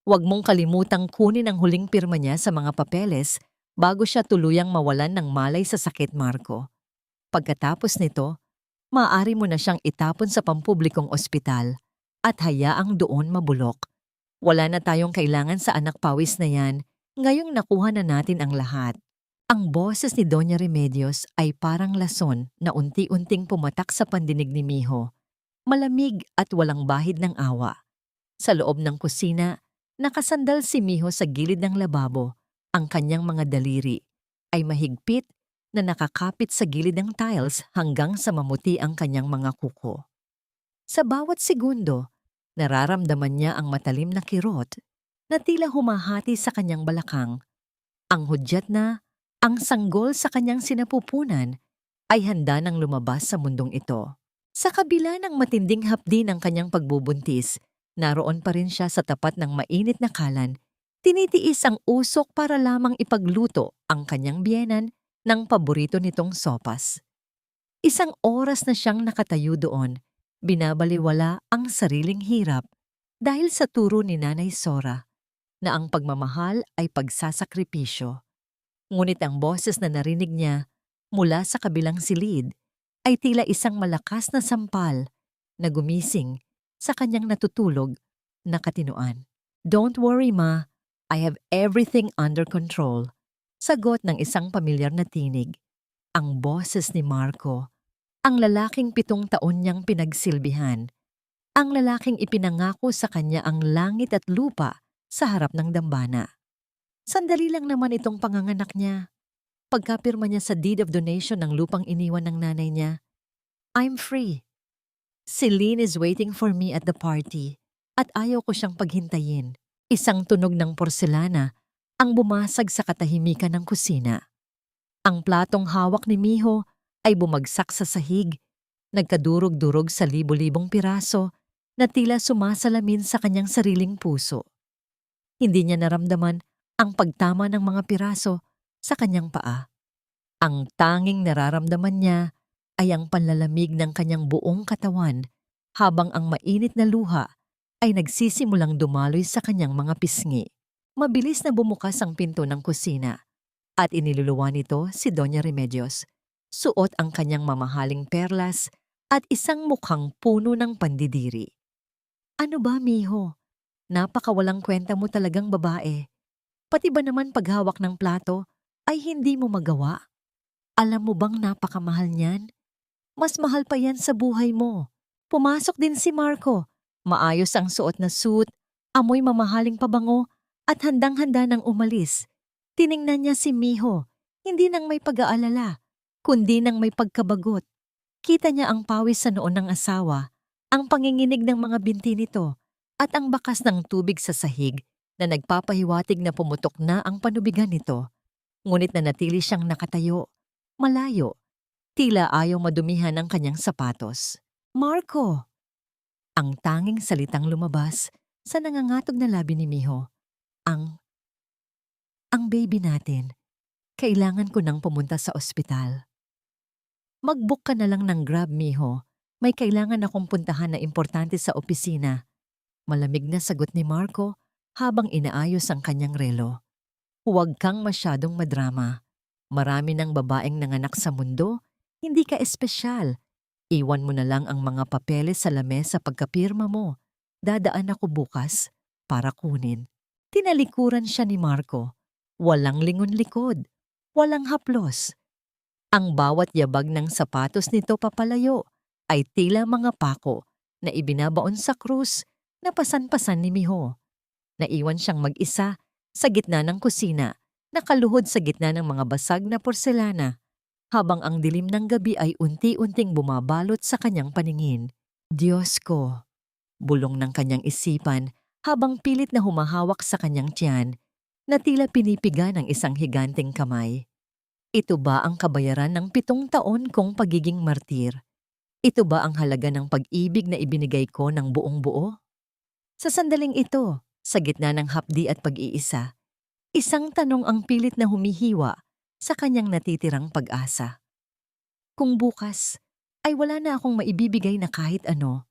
Huwag mong kalimutang kunin ang huling pirma niya sa mga papeles bago siya tuluyang mawalan ng malay sa sakit, Marco. Pagkatapos nito, maaari mo na siyang itapon sa pampublikong ospital at hayaang doon mabulok. Wala na tayong kailangan sa anak pawis na yan, ngayong nakuha na natin ang lahat. Ang boses ni Doña Remedios ay parang lason na unti-unting pumatak sa pandinig ni Miho. Malamig at walang bahid ng awa. Sa loob ng kusina, nakasandal si Miho sa gilid ng lababo. Ang kanyang mga daliri ay mahigpit na nakakapit sa gilid ng tiles hanggang sa mamuti ang kanyang mga kuko. Sa bawat segundo, nararamdaman niya ang matalim na kirot na tila humahati sa kanyang balakang. Ang hudyat na, ang sanggol sa kanyang sinapupunan ay handa nang lumabas sa mundong ito. Sa kabila ng matinding hapdi ng kanyang pagbubuntis, naroon pa rin siya sa tapat ng mainit na kalan, tinitiis ang usok para lamang ipagluto ang kanyang biyenan ng paborito nitong sopas. Isang oras na siyang nakatayo doon, binabaliwala ang sariling hirap dahil sa turo ni Nanay Sora na ang pagmamahal ay pagsasakripisyo. Ngunit ang boses na narinig niya mula sa kabilang silid ay tila isang malakas na sampal na gumising sa kanyang natutulog na katinoan. "Don't worry, Ma. I have everything under control." Sagot ng isang pamilyar na tinig. Ang boses ni Marco, ang lalaking 7 taon niyang pinagsilbihan, ang lalaking ipinangako sa kanya ang langit at lupa sa harap ng dambana. Sandali lang naman itong panganganak niya. Pagkapirma niya sa deed of donation ng lupang iniwan ng nanay niya, "I'm free. Celine is waiting for me at the party at ayaw ko siyang paghintayin." Isang tunog ng porselana ang bumasag sa katahimikan ng kusina. Ang platong hawak ni Miho ay bumagsak sa sahig, nagkadurog-durog sa libo-libong piraso na tila sumasalamin sa kanyang sariling puso. Hindi niya naramdaman ang pagtama ng mga piraso sa kanyang paa. Ang tanging nararamdaman niya ay ang panlalamig ng kanyang buong katawan habang ang mainit na luha ay nagsisimulang dumaloy sa kanyang mga pisngi. Mabilis na bumukas ang pinto ng kusina at iniluluwa nito si Doña Remedios. Suot ang kanyang mamahaling perlas at isang mukhang puno ng pandidiri. "Ano ba, Miho? Napakawalang kwenta mo talagang babae. Pati ba naman paghawak ng plato ay hindi mo magawa? Alam mo bang napakamahal niyan? Mas mahal pa yan sa buhay mo." Pumasok din si Marco. Maayos ang suot na suit, amoy mamahaling pabango at handang-handa nang umalis. Tiningnan niya si Miho, hindi nang may pag-aalala, kundi nang may pagkabagot. Kita niya ang pawis sa noon ng asawa, ang panginginig ng mga binti nito, at ang bakas ng tubig sa sahig na nagpapahiwatig na pumutok na ang panubigan nito. Ngunit nanatili siyang nakatayo, malayo, tila ayaw madumihan ang kanyang sapatos. "Marco!" Ang tanging salitang lumabas sa nangangatog na labi ni Miho. Ang baby natin. Kailangan ko nang pumunta sa ospital." "Mag-book ka na lang ng Grab, Miho. May kailangan akong puntahan na importante sa opisina." Malamig na sagot ni Marco habang inaayos ang kanyang relo. "Huwag kang masyadong madrama. Marami ng babaeng nanganak sa mundo, hindi ka espesyal. Iwan mo na lang ang mga papeles sa lamesa pagkapirma mo. Dadaan ako bukas para kunin." Tinalikuran siya ni Marco. Walang lingon-likod, walang haplos. Ang bawat yabag ng sapatos nito papalayo ay tila mga pako na ibinabaon sa krus na pasan-pasan ni Miho. Naiwan siyang mag-isa sa gitna ng kusina, nakaluhod sa gitna ng mga basag na porselana, habang ang dilim ng gabi ay unti-unting bumabalot sa kanyang paningin. "Diyos ko," bulong ng kanyang isipan habang pilit na humahawak sa kanyang tiyan na tila pinipiga ng isang higanteng kamay. "Ito ba ang kabayaran ng 7 taon kong pagiging martir? Ito ba ang halaga ng pag-ibig na ibinigay ko ng buong buo?" Sa sandaling ito, sa gitna ng hapdi at pag-iisa, isang tanong ang pilit na humihiwa sa kanyang natitirang pag-asa. Kung bukas ay wala na akong maibibigay na kahit ano,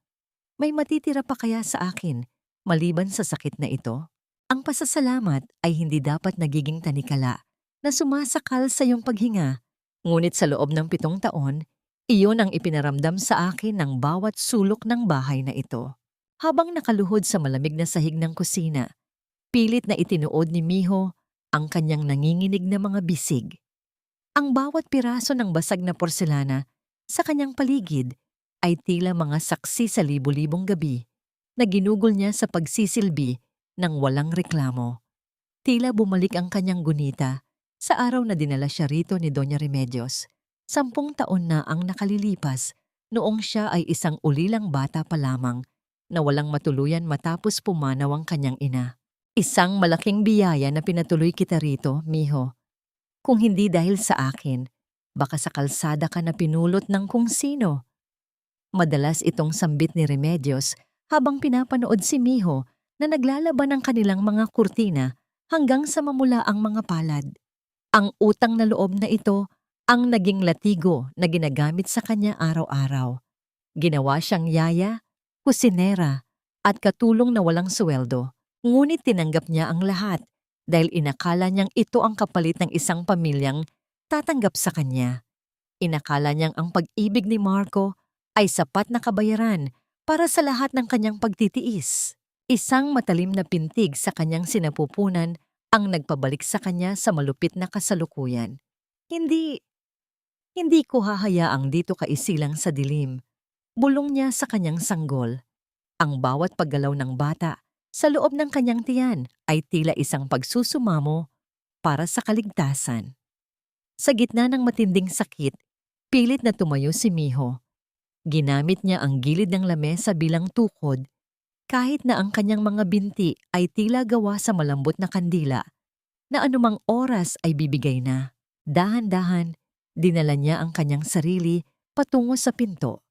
may matitira pa kaya sa akin maliban sa sakit na ito? Ang pasasalamat ay hindi dapat nagiging tanikala na sumasakal sa iyong paghinga, ngunit sa loob ng 7 taon, iyon ang ipinaramdam sa akin ng bawat sulok ng bahay na ito. Habang nakaluhod sa malamig na sahig ng kusina, pilit na itinuod ni Miho ang kanyang nanginginig na mga bisig. Ang bawat piraso ng basag na porselana sa kanyang paligid ay tila mga saksi sa libu-libong gabi na ginugol niya sa pagsisilbi ng walang reklamo. Tila bumalik ang kanyang gunita sa araw na dinala siya rito ni Doña Remedios. 10 taon na ang nakalilipas noong siya ay isang ulilang bata pa lamang na walang matuluyan matapos pumanaw ang kanyang ina. Isang malaking biyaya na pinatuloy kita rito, Miho. Kung hindi dahil sa akin, baka sa kalsada ka na pinulot ng kung sino. Madalas itong sambit ni Remedios habang pinapanood si Miho na naglalaban ng kanilang mga kurtina hanggang sa mamula ang mga palad. Ang utang na loob na ito ang naging latigo na ginagamit sa kanya araw-araw. Ginawa siyang yaya, kusinera, at katulong na walang sweldo. Ngunit tinanggap niya ang lahat dahil inakala niyang ito ang kapalit ng isang pamilyang tatanggap sa kanya. Inakala niyang ang pag-ibig ni Marco ay sapat na kabayaran para sa lahat ng kanyang pagtitiis. Isang matalim na pintig sa kanyang sinapupunan ang nagpabalik sa kanya sa malupit na kasalukuyan. Hindi ko hahayaang dito kaisilang sa dilim. Bulong niya sa kanyang sanggol. Ang bawat paggalaw ng bata sa loob ng kanyang tiyan ay tila isang pagsusumamo para sa kaligtasan. Sa gitna ng matinding sakit, pilit na tumayo si Miho. Ginamit niya ang gilid ng lamesa bilang tukod, kahit na ang kanyang mga binti ay tila gawa sa malambot na kandila, na anumang oras ay bibigay na. Dahan-dahan, dinala niya ang kanyang sarili patungo sa pinto.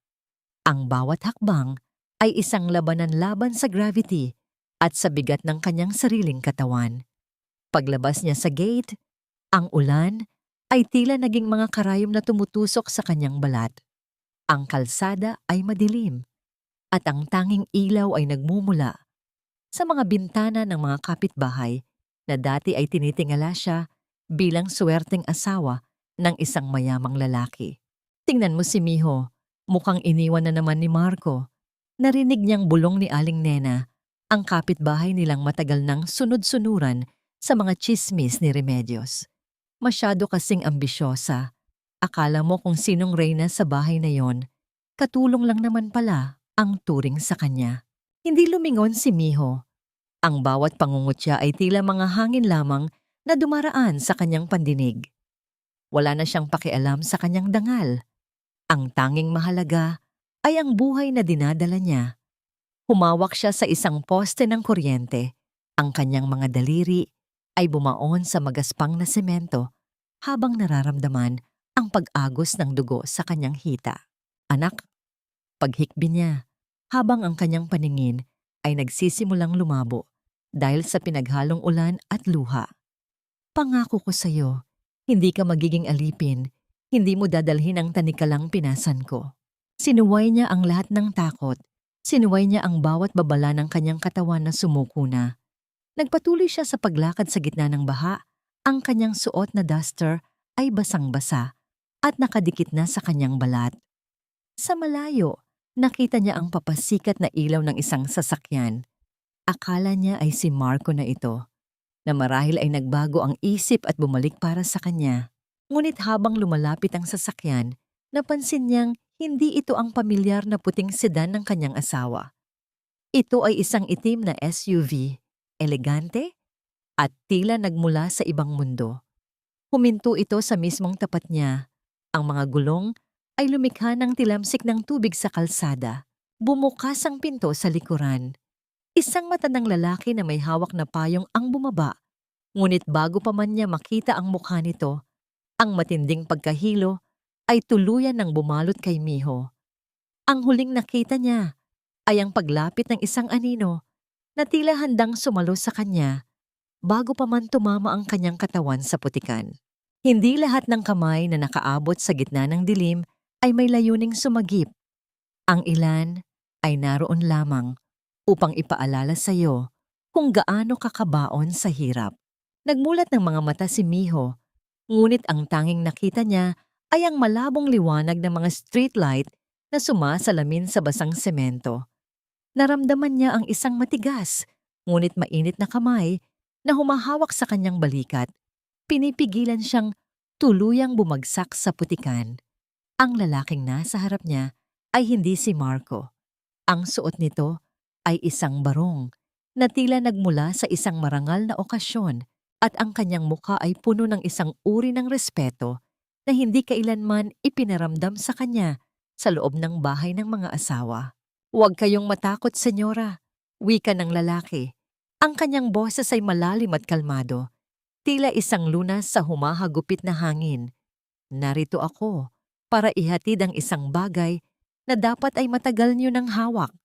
Ang bawat hakbang ay isang labanan laban sa gravity at sa bigat ng kanyang sariling katawan. Paglabas niya sa gate, ang ulan ay tila naging mga karayom na tumutusok sa kanyang balat. Ang kalsada ay madilim at ang tanging ilaw ay nagmumula sa mga bintana ng mga kapitbahay na dati ay tinitingala siya bilang swerteng asawa ng isang mayamang lalaki. Tingnan mo si Miho, mukhang iniwan na naman ni Marco. Narinig niyang bulong ni Aling Nena, ang kapitbahay nilang matagal nang sunod-sunuran sa mga tsismis ni Remedios. Masyado kasing ambisyosa. Akala mo kung sinong reyna sa bahay na yon, katulong lang naman pala ang turing sa kanya. Hindi lumingon si Miho. Ang bawat pangungutya ay tila mga hangin lamang na dumaraan sa kanyang pandinig. Wala na siyang pakialam sa kanyang dangal. Ang tanging mahalaga ay ang buhay na dinadala niya. Humawak siya sa isang poste ng kuryente. Ang kanyang mga daliri ay bumaon sa magaspang na semento habang nararamdaman ang pag-agos ng dugo sa kanyang hita. Anak, paghikbi niya habang ang kanyang paningin ay nagsisimulang lumabo dahil sa pinaghalong ulan at luha. Pangako ko sa iyo, hindi ka magiging alipin, hindi mo dadalhin ang tanikalang pinasan ko. Sinuway niya ang lahat ng takot. Sinuway niya ang bawat babala ng kanyang katawan na sumuko na. Nagpatuloy siya sa paglakad sa gitna ng baha. Ang kanyang suot na duster ay basang-basa at nakadikit na sa kanyang balat. Sa malayo, nakita niya ang papasikat na ilaw ng isang sasakyan. Akala niya ay si Marco na ito, na marahil ay nagbago ang isip at bumalik para sa kanya. Ngunit habang lumalapit ang sasakyan, napansin niyang hindi ito ang pamilyar na puting sedan ng kanyang asawa. Ito ay isang itim na SUV, elegante at tila nagmula sa ibang mundo. Huminto ito sa mismong tapat niya. Ang mga gulong ay lumikha ng tilamsik ng tubig sa kalsada. Bumukas ang pinto sa likuran. Isang matandang lalaki na may hawak na payong ang bumaba. Ngunit bago pa man niya makita ang mukha nito, ang matinding pagkahilo ay tuluyan ng bumalot kay Miho. Ang huling nakita niya ay ang paglapit ng isang anino na tila handang sumalo sa kanya bago pa man tumama ang kanyang katawan sa putikan. Hindi lahat ng kamay na nakaabot sa gitna ng dilim ay may layuning sumagip. Ang ilan ay naroon lamang upang ipaalala sa iyo kung gaano kakabaon sa hirap. Nagmulat ng mga mata si Miho, ngunit ang tanging nakita niya ay ang malabong liwanag ng mga streetlight na sumasalamin sa basang semento. Naramdaman niya ang isang matigas, ngunit mainit na kamay na humahawak sa kanyang balikat. Pinipigilan siyang tuluyang bumagsak sa putikan. Ang lalaking nasa harap niya ay hindi si Marco. Ang suot nito ay isang barong na tila nagmula sa isang marangal na okasyon at ang kanyang mukha ay puno ng isang uri ng respeto na hindi kailanman ipinaramdam sa kanya sa loob ng bahay ng mga asawa. "Huwag kayong matakot, senyora," wika ng lalaki. Ang kanyang boses ay malalim at kalmado, tila isang lunas sa humahagupit na hangin. "Narito ako para ihatid ang isang bagay na dapat ay matagal niyo ng hawak."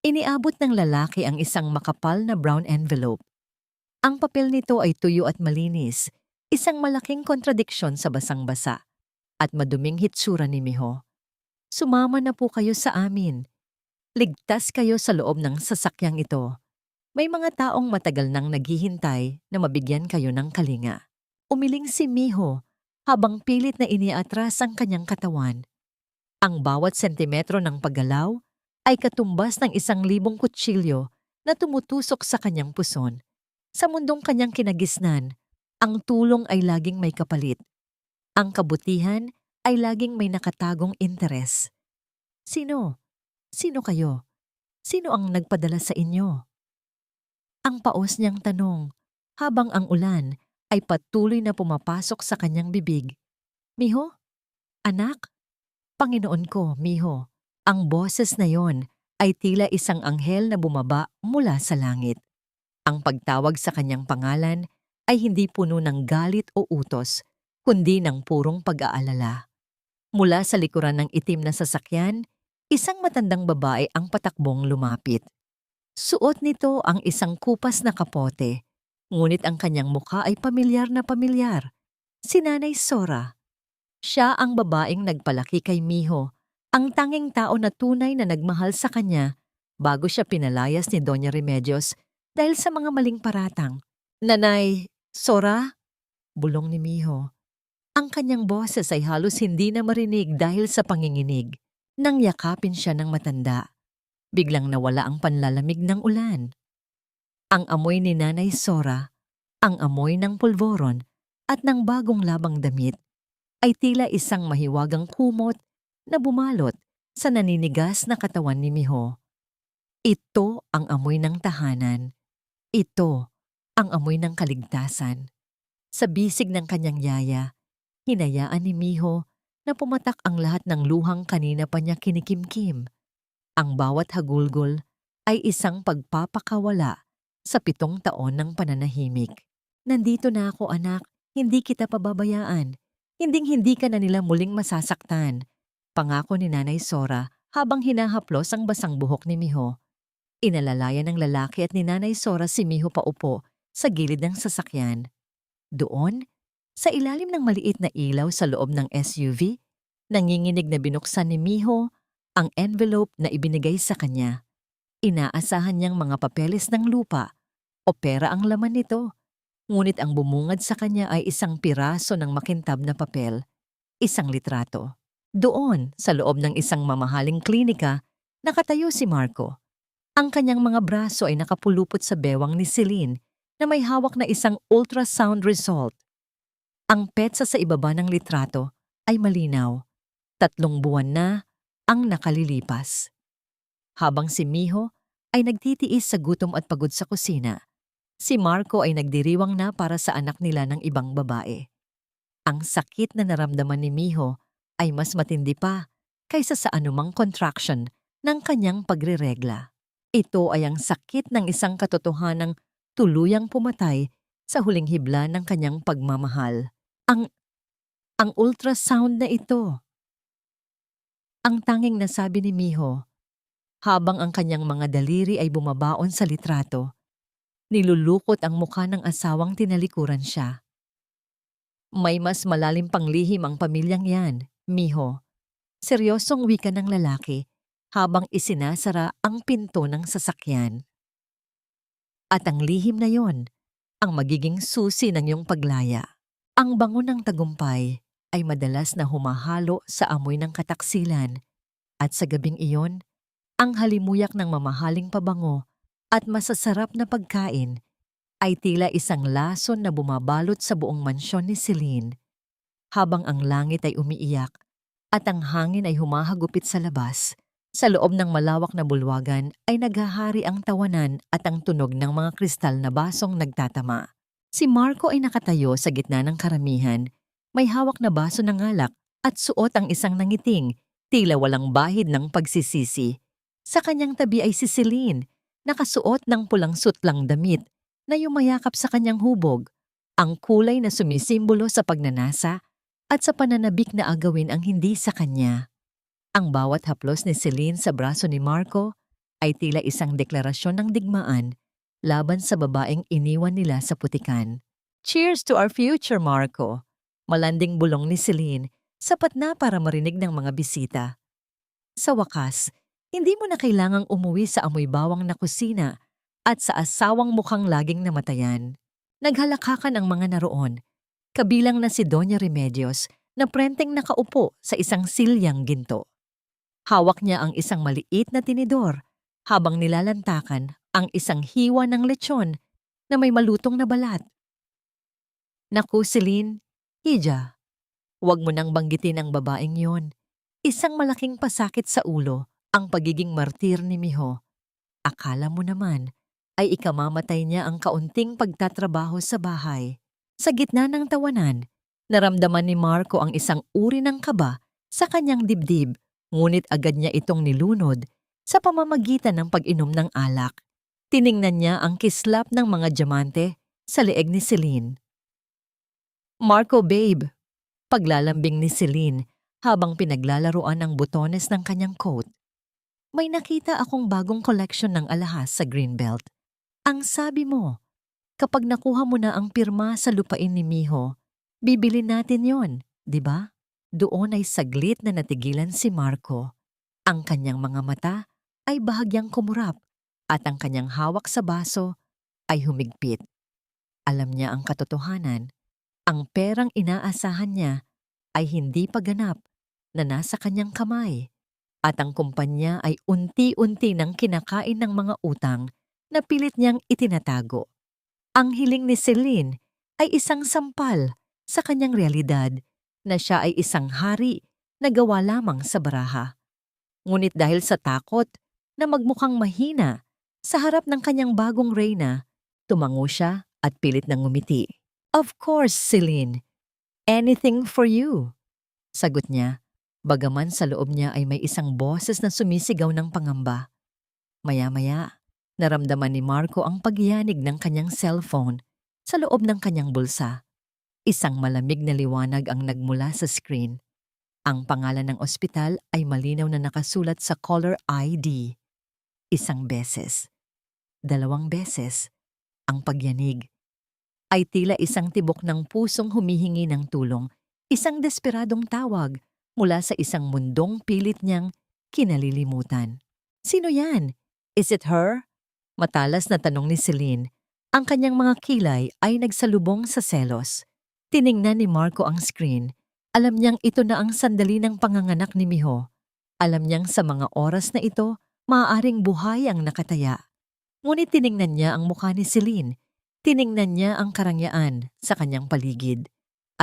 Iniabot ng lalaki ang isang makapal na brown envelope. Ang papel nito ay tuyo at malinis, isang malaking kontradiksyon sa basang-basa at maduming hitsura ni Miho. "Sumama na po kayo sa amin. Ligtas kayo sa loob ng sasakyang ito. May mga taong matagal nang naghihintay na mabigyan kayo ng kalinga." Umiling si Miho habang pilit na iniatras ang kanyang katawan. Ang bawat sentimetro ng paggalaw ay katumbas ng 1,000 kutsilyo na tumutusok sa kanyang puson. Sa mundong kanyang kinagisnan, ang tulong ay laging may kapalit. Ang kabutihan ay laging may nakatagong interes. "Sino? Sino kayo? Sino ang nagpadala sa inyo?" Ang paos niyang tanong, habang ang ulan ay patuloy na pumapasok sa kanyang bibig. "Miho? Anak? Panginoon ko, Miho." Ang boses na yon ay tila isang anghel na bumaba mula sa langit. Ang pagtawag sa kanyang pangalan ay hindi puno ng galit o utos, kundi ng purong pag-aalala. Mula sa likuran ng itim na sasakyan, isang matandang babae ang patakbong lumapit. Suot nito ang isang kupas na kapote, ngunit ang kanyang mukha ay pamilyar na pamilyar. Si Nanay Sora. Siya ang babaeng nagpalaki kay Miho, ang tanging tao na tunay na nagmahal sa kanya bago siya pinalayas ni Doña Remedios dahil sa mga maling paratang. "Nanay Sora?" bulong ni Miho. Ang kanyang boses ay halos hindi na marinig dahil sa panginginig. Nang yakapin siya ng matanda, biglang nawala ang panlalamig ng ulan. Ang amoy ni Nanay Sora, ang amoy ng pulvoron at ng bagong labang damit ay tila isang mahiwagang kumot na bumalot sa naninigas na katawan ni Miho. Ito ang amoy ng tahanan. Ito ang amoy ng kaligtasan. Sa bisig ng kanyang yaya, hinayaan ni Miho na pumatak ang lahat ng luhang kanina pa niya kinikimkim. Ang bawat hagulgol ay isang pagpapakawala sa 7 taon ng pananahimik. "Nandito na ako, anak. Hindi kita pababayaan. Hinding-hindi ka na nila muling masasaktan," pangako ni Nanay Sora habang hinahaplos ang basang buhok ni Miho. Inalalayan ng lalaki at ni Nanay Sora si Miho paupo sa gilid ng sasakyan. Doon, sa ilalim ng maliit na ilaw sa loob ng SUV, nanginginig na binuksan ni Miho ang envelope na ibinigay sa kanya. Inaasahan niyang mga papeles ng lupa o pera ang laman nito. Ngunit ang bumungad sa kanya ay isang piraso ng makintab na papel, isang litrato. Doon, sa loob ng isang mamahaling klinika, nakatayo si Marco. Ang kanyang mga braso ay nakapulupot sa bewang ni Celine na may hawak na isang ultrasound result. Ang petsa sa ibaba ng litrato ay malinaw. 3 buwan na ang nakalilipas. Habang si Miho ay nagtitiis sa gutom at pagod sa kusina, si Marco ay nagdiriwang na para sa anak nila ng ibang babae. Ang sakit na naramdaman ni Miho ay mas matindi pa kaysa sa anumang contraction ng kanyang pagreregla. Ito ay ang sakit ng isang katotohanang tuluyang pumatay sa huling hibla ng kanyang pagmamahal. Ang ultrasound na ito. Ang tanging nasabi ni Miho, habang ang kanyang mga daliri ay bumabaon sa litrato. Nilulukot ang mukha ng asawang tinalikuran siya. "May mas malalim pang lihim ang pamilyang yan, Miho." Seryosong wika ng lalaki habang isinasara ang pinto ng sasakyan. At ang lihim na yon ang magiging susi ng iyong paglaya. Ang bango ng tagumpay ay madalas na humahalo sa amoy ng kataksilan at sa gabing iyon, ang halimuyak ng mamahaling pabango at masasarap na pagkain ay tila isang lason na bumabalot sa buong mansyon ni Celine habang ang langit ay umiiyak at ang hangin ay humahagupit sa labas. Sa loob ng malawak na bulwagan ay naghahari ang tawanan at ang tunog ng mga kristal na basong nagtatama. Si Marco ay nakatayo sa gitna ng karamihan, may hawak na baso ng alak at suot ang isang nangiting, tila walang bahid ng pagsisisi. Sa kanyang tabi ay si Celine, nakasuot ng pulang sutlang damit na yumayakap sa kanyang hubog, ang kulay na sumisimbolo sa pagnanasa at sa pananabik na agawin ang hindi sa kanya. Ang bawat haplos ni Celine sa braso ni Marco ay tila isang deklarasyon ng digmaan laban sa babaeng iniwan nila sa putikan. Cheers to our future, Marco! Malanding bulong ni Celine, sapat na para marinig ng mga bisita. Sa wakas, hindi mo na kailangang umuwi sa amoy bawang na kusina at sa asawang mukhang laging namatayan. Naghalakakan ang mga naroon, kabilang na si Doña Remedios na prenteng nakaupo sa isang silyang ginto. Hawak niya ang isang maliit na tinidor habang nilalantakan ang isang hiwa ng lechon na may malutong na balat. Naku, Celine, Hija, huwag mo nang banggitin ang babaeng yon. Isang malaking pasakit sa ulo ang pagiging martir ni Miho. Akala mo naman ay ikamamatay niya ang kaunting pagtatrabaho sa bahay. Sa gitna ng tawanan, naramdaman ni Marco ang isang uri ng kaba sa kanyang dibdib. Ngunit agad niya itong nilunod sa pamamagitan ng pag-inom ng alak. Tiningnan niya ang kislap ng mga diamante sa leeg ni Celine. Marco, babe, paglalambing ni Celine habang pinaglalaroan ang butones ng kanyang coat. May nakita akong bagong collection ng alahas sa Greenbelt. Ang sabi mo, kapag nakuha mo na ang pirma sa lupain ni Miho, bibili natin yon, di ba? Doon ay saglit na natigilan si Marco. Ang kanyang mga mata ay bahagyang kumurap at ang kanyang hawak sa baso ay humigpit. Alam niya ang katotohanan. Ang perang inaasahan niya ay hindi pa ganap na nasa kanyang kamay at ang kumpanya ay unti-unti nang kinakain ng mga utang na pilit niyang itinatago. Ang hiling ni Celine ay isang sampal sa kanyang realidad na siya ay isang hari na gawa lamang sa baraha. Ngunit dahil sa takot na magmukhang mahina sa harap ng kanyang bagong reyna, tumango siya at pilit na ngumiti. Of course, Celine. Anything for you. Sagot niya, bagaman sa loob niya ay may isang boses na sumisigaw ng pangamba. Maya-maya, naramdaman ni Marco ang pagyanig ng kanyang cellphone sa loob ng kanyang bulsa. Isang malamig na liwanag ang nagmula sa screen. Ang pangalan ng ospital ay malinaw na nakasulat sa caller ID. Isang beses. 2 beses. Ang pagyanig ay tila isang tibok ng pusong humihingi ng tulong. Isang desperadong tawag mula sa isang mundong pilit niyang kinalilimutan. Sino yan? Is it her? Matalas na tanong ni Celine. Ang kanyang mga kilay ay nagsalubong sa selos. Tiningnan ni Marco ang screen. Alam niyang ito na ang sandali ng panganganak ni Miho. Alam niyang sa mga oras na ito, maaaring buhay ang nakataya. Ngunit tiningnan niya ang mukha ni Celine. Tiningnan niya ang karangyaan sa kanyang paligid.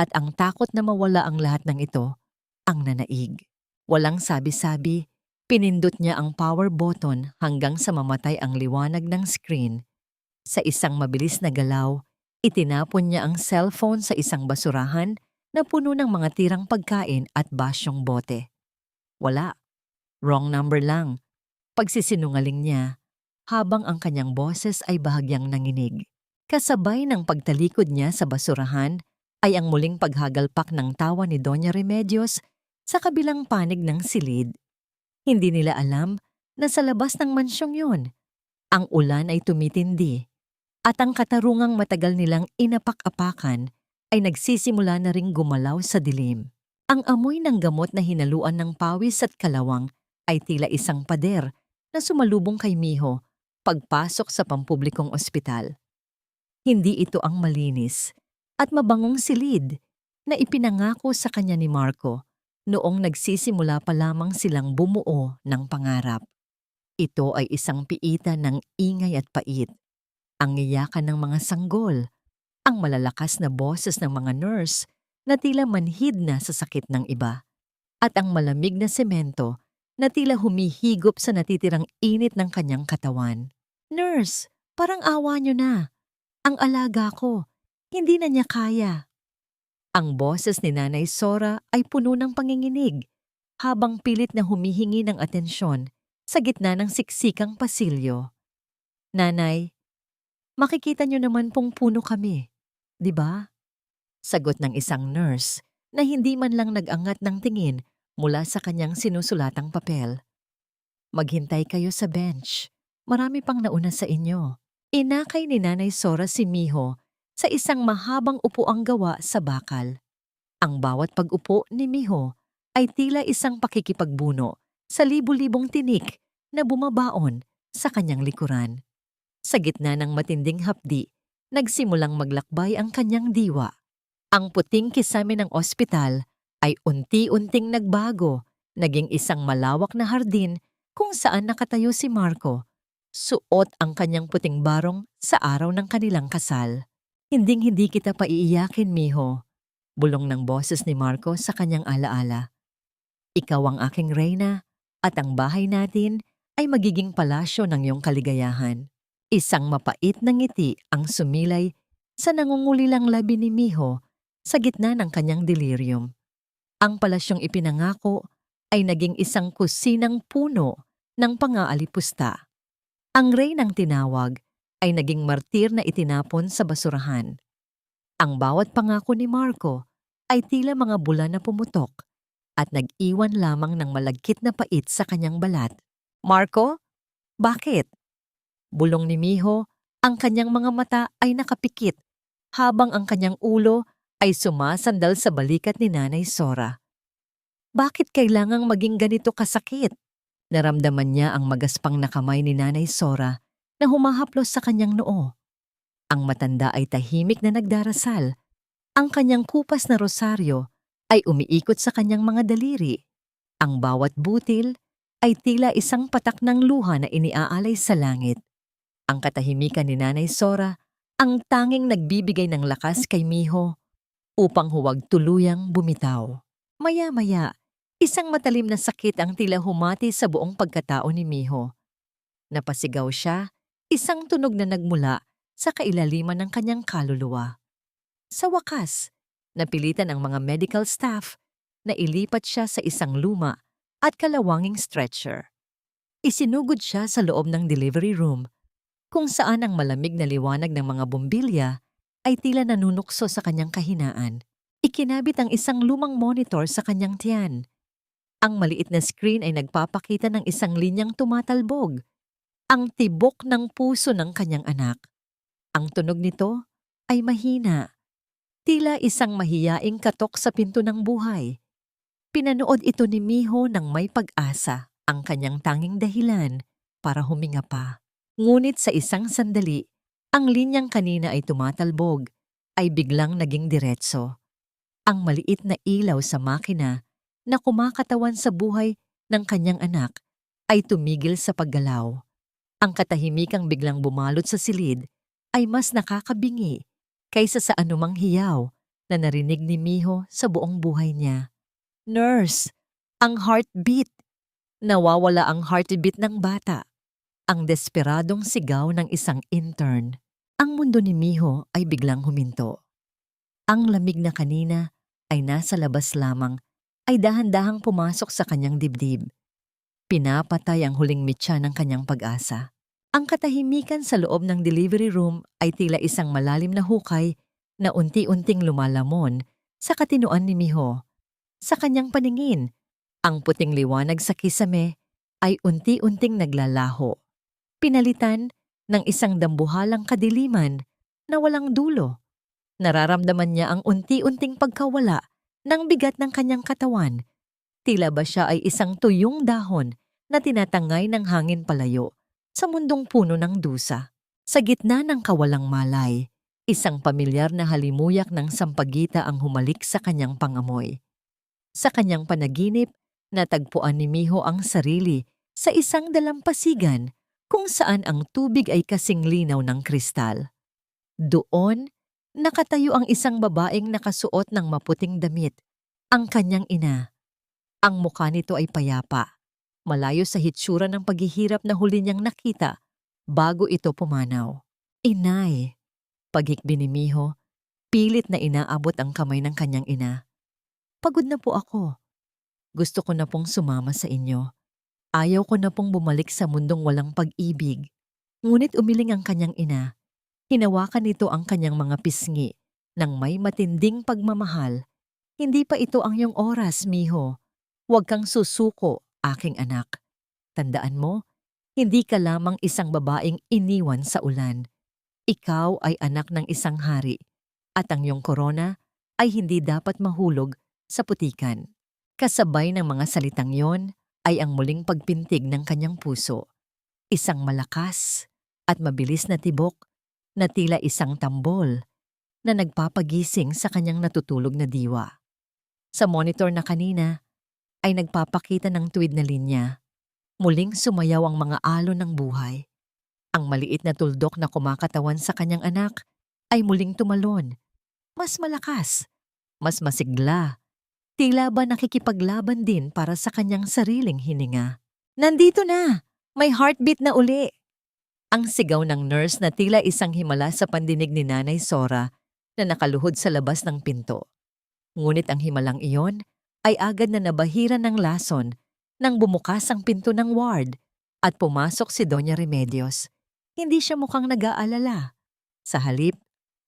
At ang takot na mawala ang lahat ng ito, ang nanaig. Walang sabi-sabi, pinindot niya ang power button hanggang sa mamatay ang liwanag ng screen. Sa isang mabilis na galaw, itinapon niya ang cellphone sa isang basurahan na puno ng mga tirang pagkain at basyong bote. Wala. Wrong number lang. Pagsisinungaling niya, habang ang kanyang boses ay bahagyang nanginig. Kasabay ng pagtalikod niya sa basurahan ay ang muling paghagalpak ng tawa ni Doña Remedios sa kabilang panig ng silid. Hindi nila alam na sa labas ng mansyong yun, ang ulan ay tumitindi at ang katarungang matagal nilang inapak-apakan ay nagsisimula na ring gumalaw sa dilim. Ang amoy ng gamot na hinaluan ng pawis at kalawang ay tila isang pader na sumalubong kay Miho Pagpasok sa pampublikong ospital, hindi ito ang malinis at mabangong silid na ipinangako sa kanya ni Marco noong nagsisimula pa lamang silang bumuo ng pangarap. Ito ay isang piitan ng ingay at pait, ang iyakan ng mga sanggol, ang malalakas na boses ng mga nurse na tila manhid na sa sakit ng iba, at ang malamig na semento na tila humihigop sa natitirang init ng kanyang katawan. "Nurse, parang awa niyo na. Ang alaga ko, hindi na niya kaya." Ang boses ni Nanay Sora ay puno ng panginginig habang pilit na humihingi ng atensyon sa gitna ng siksikang pasilyo. "Nanay, makikita niyo naman pong puno kami, di ba?" Sagot ng isang nurse na hindi man lang nag-angat ng tingin mula sa kanyang sinusulatang papel. "Maghintay kayo sa bench. Marami pang nauna sa inyo." Inakay ni Nanay Sora si Miho sa isang mahabang upuang gawa sa bakal. Ang bawat pag-upo ni Miho ay tila isang pakikipagbuno sa libu-libong tinik na bumabaon sa kanyang likuran. Sa gitna ng matinding hapdi, nagsimulang maglakbay ang kanyang diwa. Ang puting kisame ng ospital ay unti-unting nagbago, naging isang malawak na hardin kung saan nakatayo si Marco. Suot ang kanyang puting barong sa araw ng kanilang kasal. "Hinding-hindi kita paiiyakin, Miho," bulong ng boses ni Marco sa kanyang alaala. "Ikaw ang aking reyna at ang bahay natin ay magiging palasyo ng iyong kaligayahan." Isang mapait na ngiti ang sumilay sa nangungulilang labi ni Miho sa gitna ng kanyang delirium. Ang palasyong ipinangako ay naging isang kusinang puno ng pangaalipusta. Ang reynang tinawag ay naging martir na itinapon sa basurahan. Ang bawat pangako ni Marco ay tila mga bulan na pumutok at nag-iwan lamang ng malagkit na pait sa kanyang balat. "Marco? Bakit?" Bulong ni Miho, ang kanyang mga mata ay nakapikit habang ang kanyang ulo ay sumasandal sa balikat ni Nanay Sora. "Bakit kailangang maging ganito kasakit?" Naramdaman niya ang magaspang na kamay ni Nanay Sora na humahaplos sa kanyang noo. Ang matanda ay tahimik na nagdarasal. Ang kanyang kupas na rosaryo ay umiikot sa kanyang mga daliri. Ang bawat butil ay tila isang patak ng luha na iniaalay sa langit. Ang katahimikan ni Nanay Sora ang tanging nagbibigay ng lakas kay Miho upang huwag tuluyang bumitaw. Maya-maya, isang matalim na sakit ang tila humati sa buong pagkatao ni Miho. Napasigaw siya, isang tunog na nagmula sa kailaliman ng kanyang kaluluwa. Sa wakas, napilitan ang mga medical staff na ilipat siya sa isang luma at kalawanging stretcher. Isinugod siya sa loob ng delivery room, kung saan ang malamig na liwanag ng mga bombilya ay tila nanunukso sa kanyang kahinaan. Ikinabit ang isang lumang monitor sa kanyang tiyan. Ang maliit na screen ay nagpapakita ng isang linyang tumatalbog, ang tibok ng puso ng kanyang anak. Ang tunog nito ay mahina, tila isang mahiyaing katok sa pinto ng buhay. Pinanood ito ni Miho ng may pag-asa, ang kanyang tanging dahilan para huminga pa. Ngunit sa isang sandali, ang linyang kanina ay tumatalbog, ay biglang naging diretso. Ang maliit na ilaw sa makina na kumakatawan sa buhay ng kanyang anak ay tumigil sa paggalaw. Ang katahimikang biglang bumalot sa silid ay mas nakakabingi kaysa sa anumang hiyaw na narinig ni Miho sa buong buhay niya. "Nurse, ang heartbeat!" Nawawala ang heartbeat ng bata. Ang desperadong sigaw ng isang intern. Ang mundo ni Miho ay biglang huminto. Ang lamig na kanina ay nasa labas lamang ay dahan-dahang pumasok sa kanyang dibdib. Pinapatay ang huling mitya ng kanyang pag-asa. Ang katahimikan sa loob ng delivery room ay tila isang malalim na hukay na unti-unting lumalamon sa katinoan ni Miho. Sa kanyang paningin, ang puting liwanag sa kisame ay unti-unting naglalaho. Pinalitan ng isang dambuhalang kadiliman na walang dulo. Nararamdaman niya ang unti-unting pagkawala ng bigat ng kanyang katawan. Tila ba siya ay isang tuyong dahon na tinatangay ng hangin palayo Sa mundong puno ng dusa, sa gitna ng kawalang malay, isang pamilyar na halimuyak ng sampagita ang humalik sa kanyang pangamoy. Sa kanyang panaginip, natagpuan ni Miho ang sarili sa isang dalampasigan kung saan ang tubig ay kasing linaw ng kristal. Doon, nakatayo ang isang babaeng nakasuot ng maputing damit, ang kanyang ina. Ang mukha nito ay payapa, malayo sa hitsura ng paghihirap na huli niyang nakita bago ito pumanaw. Inay, paghikbi ni Miho, pilit na inaabot ang kamay ng kanyang ina. Pagod na po ako. Gusto ko na pong sumama sa inyo. Ayaw ko na pong bumalik sa mundong walang pag-ibig. Ngunit umiling ang kanyang ina. Hinawakan nito ang kanyang mga pisngi ng may matinding pagmamahal. Hindi pa ito ang iyong oras, Miho. Huwag kang susuko, aking anak. Tandaan mo, hindi ka lamang isang babaeng iniwan sa ulan. Ikaw ay anak ng isang hari, at ang iyong korona ay hindi dapat mahulog sa putikan. Kasabay ng mga salitang yon ay ang muling pagpintig ng kanyang puso. Isang malakas at mabilis na tibok na tila isang tambol na nagpapagising sa kanyang natutulog na diwa. Sa monitor na kanina ay nagpapakita ng tuwid na linya. Muling sumayaw ang mga alon ng buhay. Ang maliit na tuldok na kumakatawan sa kanyang anak ay muling tumalon. Mas malakas, mas masigla. Tila ba nakikipaglaban din para sa kanyang sariling hininga. Nandito na! May heartbeat na uli! Ang sigaw ng nurse na tila isang himala sa pandinig ni Nanay Sora na nakaluhod sa labas ng pinto. Ngunit ang himalang iyon ay agad na nabahira ng lason nang bumukas ang pinto ng ward at pumasok si Doña Remedios. Hindi siya mukhang nag-aalala. Sa halip,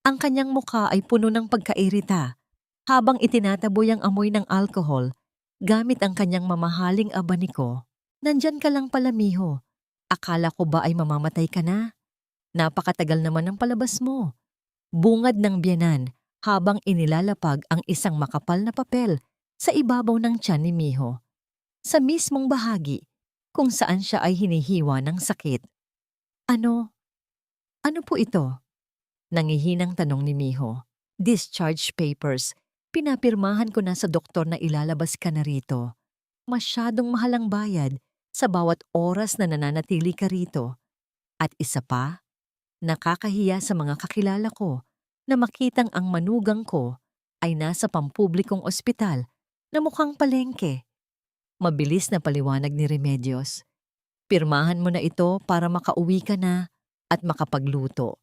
ang kanyang mukha ay puno ng pagkairita habang itinataboy ang amoy ng alkohol gamit ang kanyang mamahaling abaniko. Nandyan ka lang pala, Miho. Akala ko ba ay mamamatay ka na? Napakatagal naman ng palabas mo. Bungad ng biyenan habang inilalapag ang isang makapal na papel sa ibabaw ng tiyan ni Miho. Sa mismong bahagi kung saan siya ay hinihiwa ng sakit. Ano po ito? Nangihinang tanong ni Miho. Discharge papers. Pinapirmahan ko na sa doktor na ilalabas ka na rito. Masyadong mahalang bayad sa bawat oras na nananatili ka rito. At isa pa, nakakahiya sa mga kakilala ko na makitang ang manugang ko ay nasa pampublikong ospital na mukhang palengke. Mabilis na paliwanag ni Remedios. Pirmahan mo na ito para makauwi ka na at makapagluto.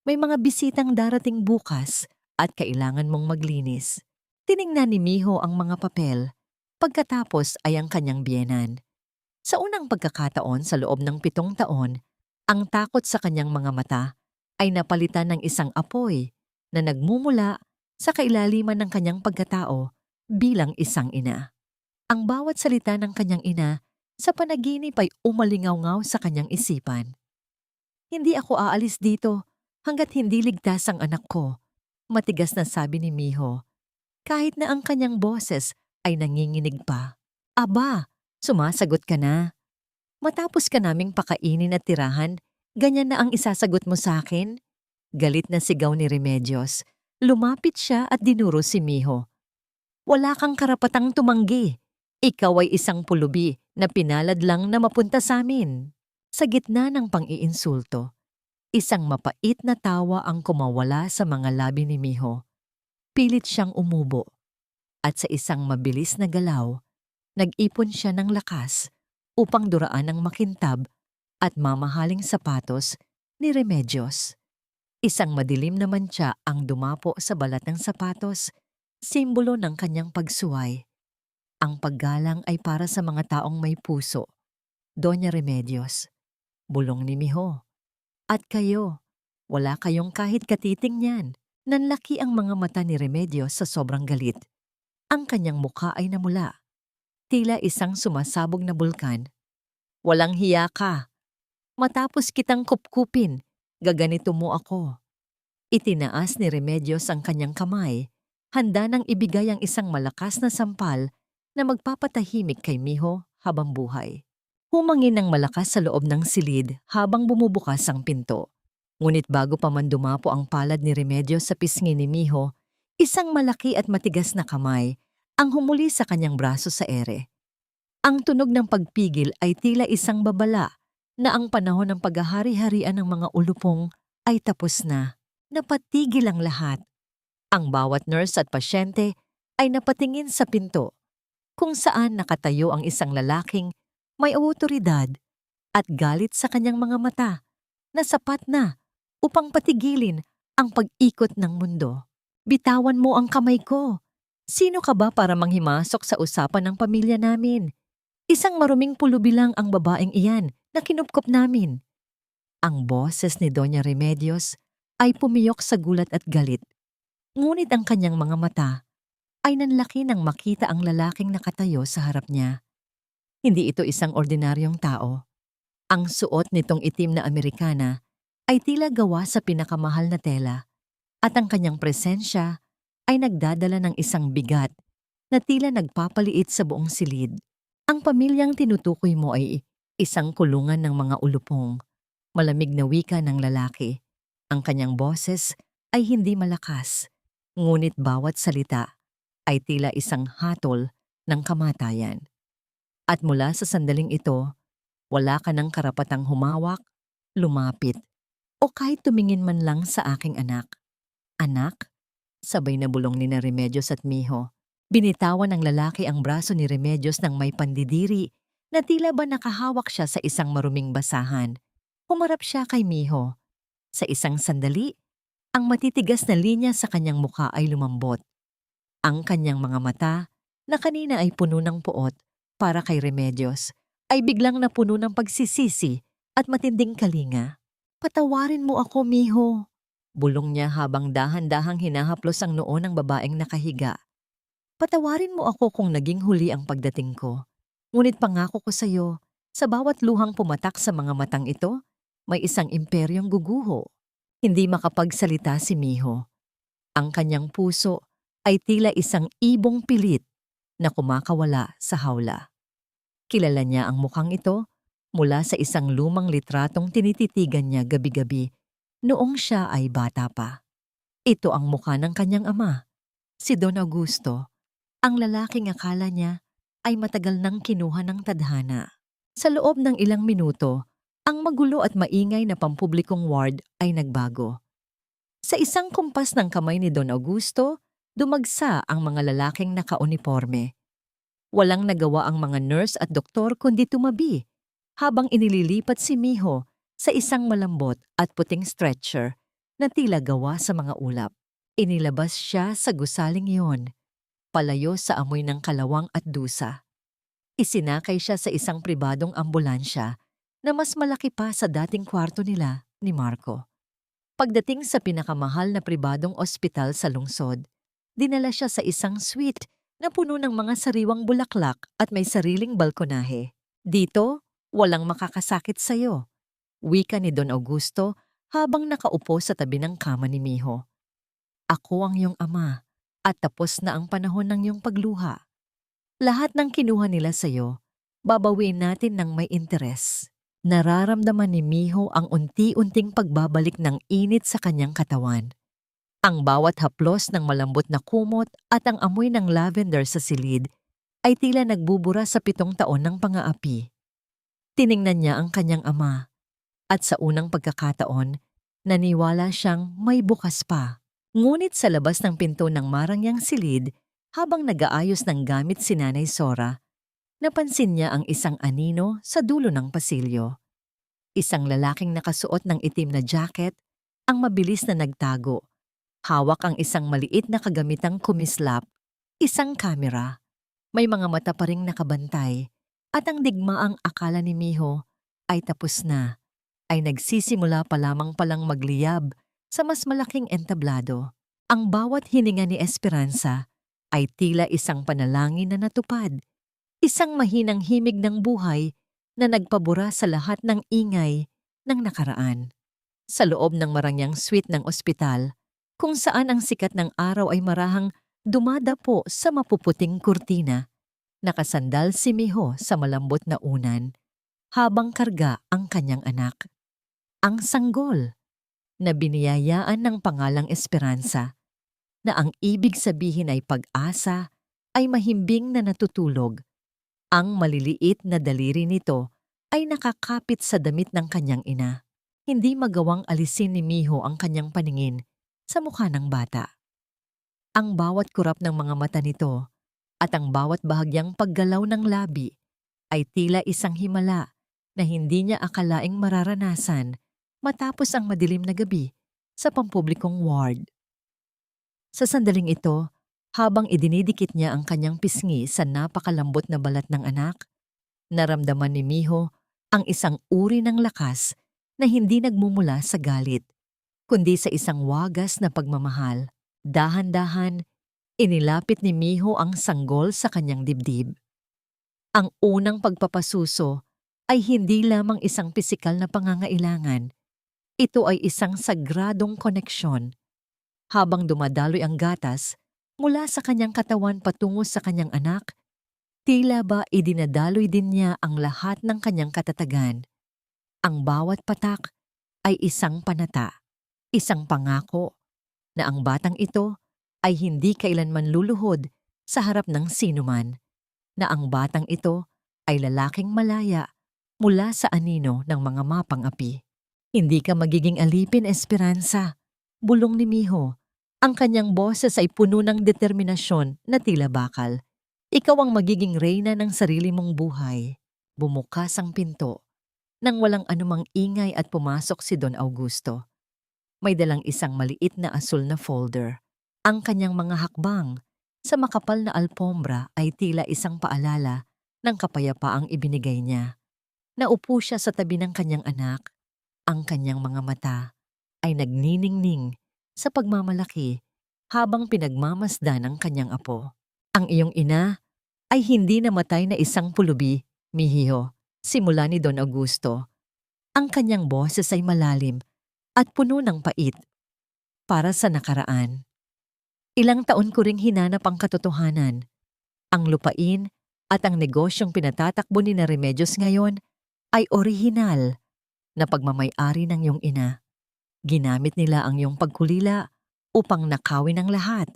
May mga bisitang darating bukas at kailangan mong maglinis. Tiningnan ni Miho ang mga papel. Pagkatapos ay ang kanyang biyenan. Sa unang pagkakataon sa loob ng 7 taon, ang takot sa kanyang mga mata ay napalitan ng isang apoy na nagmumula sa kailaliman ng kanyang pagkatao bilang isang ina. Ang bawat salita ng kanyang ina sa panaginip ay umalingaw-ngaw sa kanyang isipan. Hindi ako aalis dito hanggat hindi ligtas ang anak ko, matigas na sabi ni Miho. Kahit na ang kanyang boses ay nanginginig pa. Aba, sumasagot ka na. Matapos ka naming pakainin at tirahan, ganyan na ang isasagot mo sa akin? Galit na sigaw ni Remedios. Lumapit siya at dinuro si Miho. Wala kang karapatang tumanggi. Ikaw ay isang pulubi na pinalad lang na mapunta sa amin. Sa gitna ng pang-iinsulto, isang mapait na tawa ang kumawala sa mga labi ni Miho. Pilit siyang umubo. At sa isang mabilis na galaw, nag-ipon siya ng lakas upang duraan ang makintab at mamahaling sapatos ni Remedios. Isang madilim na mantsa ang dumapo sa balat ng sapatos, simbolo ng kanyang pagsuway. Ang paggalang ay para sa mga taong may puso. Doña Remedios, bulong ni Miho. At kayo, wala kayong kahit katiting niyan. Nanlaki ang mga mata ni Remedios sa sobrang galit. Ang kanyang mukha ay namula. Tila isang sumasabog na bulkan. Walang hiya ka. Matapos kitang kupkupin, gaganito mo ako. Itinaas ni Remedios ang kanyang kamay, handa nang ibigay ang isang malakas na sampal na magpapatahimik kay Miho habang buhay. Humangin ng malakas sa loob ng silid habang bumubukas ang pinto. Ngunit bago pa man dumapo ang palad ni Remedios sa pisngi ni Miho, isang malaki at matigas na kamay ang humuli sa kanyang braso sa ere. Ang tunog ng pagpigil ay tila isang babala na ang panahon ng paghahari-harian ng mga ulupong ay tapos na. Napatigil ang lahat. Ang bawat nurse at pasyente ay napatingin sa pinto kung saan nakatayo ang isang lalaking may awtoridad at galit sa kanyang mga mata na sapat na upang patigilin ang pag-ikot ng mundo. Bitawan mo ang kamay ko. Sino ka ba para manghimasok sa usapan ng pamilya namin? Isang maruming pulubi lang ang babaeng iyan na kinupkop namin. Ang boses ni Doña Remedios ay pumiyok sa gulat at galit. Ngunit ang kanyang mga mata ay nanlaki nang makita ang lalaking nakatayo sa harap niya. Hindi ito isang ordinaryong tao. Ang suot nitong itim na Amerikana ay tila gawa sa pinakamahal na tela at ang kanyang presensya ay nagdadala ng isang bigat na tila nagpapaliit sa buong silid. Ang pamilyang tinutukoy mo ay isang kulungan ng mga ulupong. Malamig na wika ng lalaki. Ang kanyang boses ay hindi malakas, ngunit bawat salita ay tila isang hatol ng kamatayan. At mula sa sandaling ito, wala ka ng karapatang humawak, lumapit, o kahit tumingin man lang sa aking anak. Anak? Sabay na bulong ni na Remedios at Miho. Binitawan ng lalaki ang braso ni Remedios ng may pandidiri na tila ba nakahawak siya sa isang maruming basahan. Humarap siya kay Miho. Sa isang sandali, ang matitigas na linya sa kanyang mukha ay lumambot. Ang kanyang mga mata, na kanina ay puno ng puot para kay Remedios, ay biglang napuno ng pagsisisi at matinding kalinga. Patawarin mo ako, Miho. Bulong niya habang dahan-dahang hinahaplos ang noo ng babaeng nakahiga. Patawarin mo ako kung naging huli ang pagdating ko. Ngunit pangako ko sa iyo, sa bawat luhang pumatak sa mga matang ito, may isang imperyong guguho. Hindi makapagsalita si Miho. Ang kanyang puso ay tila isang ibong pilit na kumakawala sa hawla. Kilala niya ang mukhang ito mula sa isang lumang litratong tinititigan niya gabi-gabi noong siya ay bata pa. Ito ang mukha ng kanyang ama, si Don Augusto, ang lalaking akala niya ay matagal nang kinuha ng tadhana. Sa loob ng ilang minuto, ang magulo at maingay na pampublikong ward ay nagbago. Sa isang kumpas ng kamay ni Don Augusto, dumagsa ang mga lalaking nakauniporme. Walang nagawa ang mga nurse at doktor kundi tumabi habang inililipat si Miho sa isang malambot at puting stretcher na tila gawa sa mga ulap. Inilabas siya sa gusaling iyon, palayo sa amoy ng kalawang at dusa. Isinakay siya sa isang pribadong ambulansya na mas malaki pa sa dating kwarto nila ni Marco. Pagdating sa pinakamahal na pribadong ospital sa lungsod, dinala siya sa isang suite na puno ng mga sariwang bulaklak at may sariling balkonahe. Dito, walang makakasakit sa'yo, wika ni Don Augusto habang nakaupo sa tabi ng kama ni Miho. Ako ang iyong ama at tapos na ang panahon ng iyong pagluha. Lahat ng kinuha nila sa'yo, babawiin natin ng may interes. Nararamdaman ni Miho ang unti-unting pagbabalik ng init sa kanyang katawan. Ang bawat haplos ng malambot na kumot at ang amoy ng lavender sa silid ay tila nagbubura sa 7 taon ng pang-aapi. Tiningnan niya ang kanyang ama at sa unang pagkakataon, naniwala siyang may bukas pa. Ngunit sa labas ng pinto ng marangyang silid, habang nag-aayos ng gamit si Nanay Sora, napansin niya ang isang anino sa dulo ng pasilyo. Isang lalaking nakasuot ng itim na jacket, ang mabilis na nagtago. Hawak ang isang maliit na kagamitang kumislap, isang kamera. May mga mata pa ring nakabantay, at ang digmaang akala ni Miho ay tapos na, ay nagsisimula pa lamang palang magliyab sa mas malaking entablado. Ang bawat hininga ni Esperanza ay tila isang panalangin na natupad. Isang mahinang himig ng buhay na nagpabura sa lahat ng ingay ng nakaraan. Sa loob ng marangyang suite ng ospital, kung saan ang sikat ng araw ay marahang dumadapo sa mapuputing kurtina, nakasandal si Miho sa malambot na unan. habang karga ang kanyang anak. Ang sanggol na biniyayaan ng pangalang Esperanza, na ang ibig sabihin ay pag-asa, ay mahimbing na natutulog. Ang maliliit na daliri nito ay nakakapit sa damit ng kanyang ina. Hindi magawang alisin ni Miho ang kanyang paningin sa mukha ng bata. Ang bawat kurap ng mga mata nito at ang bawat bahagyang paggalaw ng labi ay tila isang himala na hindi niya akalaing mararanasan matapos ang madilim na gabi sa pampublikong ward. Sa sandaling ito, habang idinidikit niya ang kanyang pisngi sa napakalambot na balat ng anak, naramdaman ni Miho ang isang uri ng lakas na hindi nagmumula sa galit, kundi sa isang wagas na pagmamahal. Dahan-dahan, inilapit ni Miho ang sanggol sa kanyang dibdib. Ang unang pagpapasuso ay hindi lamang isang pisikal na pangangailangan. Ito ay isang sagradong koneksyon. Habang dumadaloy ang gatas mula sa kanyang katawan patungo sa kanyang anak, tila ba idinadaloy din niya ang lahat ng kanyang katatagan. Ang bawat patak ay isang panata, isang pangako, na ang batang ito ay hindi kailanman luluhod sa harap ng sinuman, na ang batang ito ay lalaking malaya mula sa anino ng mga mapang-api. Hindi ka magiging alipin, Esperanza, bulong ni Miho. Ang kanyang boses ay puno ng determinasyon na tila bakal. Ikaw ang magiging reyna ng sarili mong buhay. Bumukas ang pinto. Nang walang anumang ingay at pumasok si Don Augusto. May dalang isang maliit na asul na folder. Ang kanyang mga hakbang sa makapal na alpombra ay tila isang paalala ng kapayapaang ibinigay niya. Naupo siya sa tabi ng kanyang anak. Ang kanyang mga mata ay nagniningning sa pagmamalaki habang pinagmamasdan ng kanyang apo. Ang iyong ina ay hindi namatay na isang pulubi, Miho, simula ni Don Augusto. Ang kanyang boses ay malalim at puno ng pait. Para sa nakaraan. Ilang taon ko ring hinanap ang katotohanan. Ang lupain at ang negosyong pinatatakbo ni na Remedios ngayon ay orihinal na pagmamay-ari ng iyong ina. Ginamit nila ang iyong pagkulila upang nakawin ang lahat.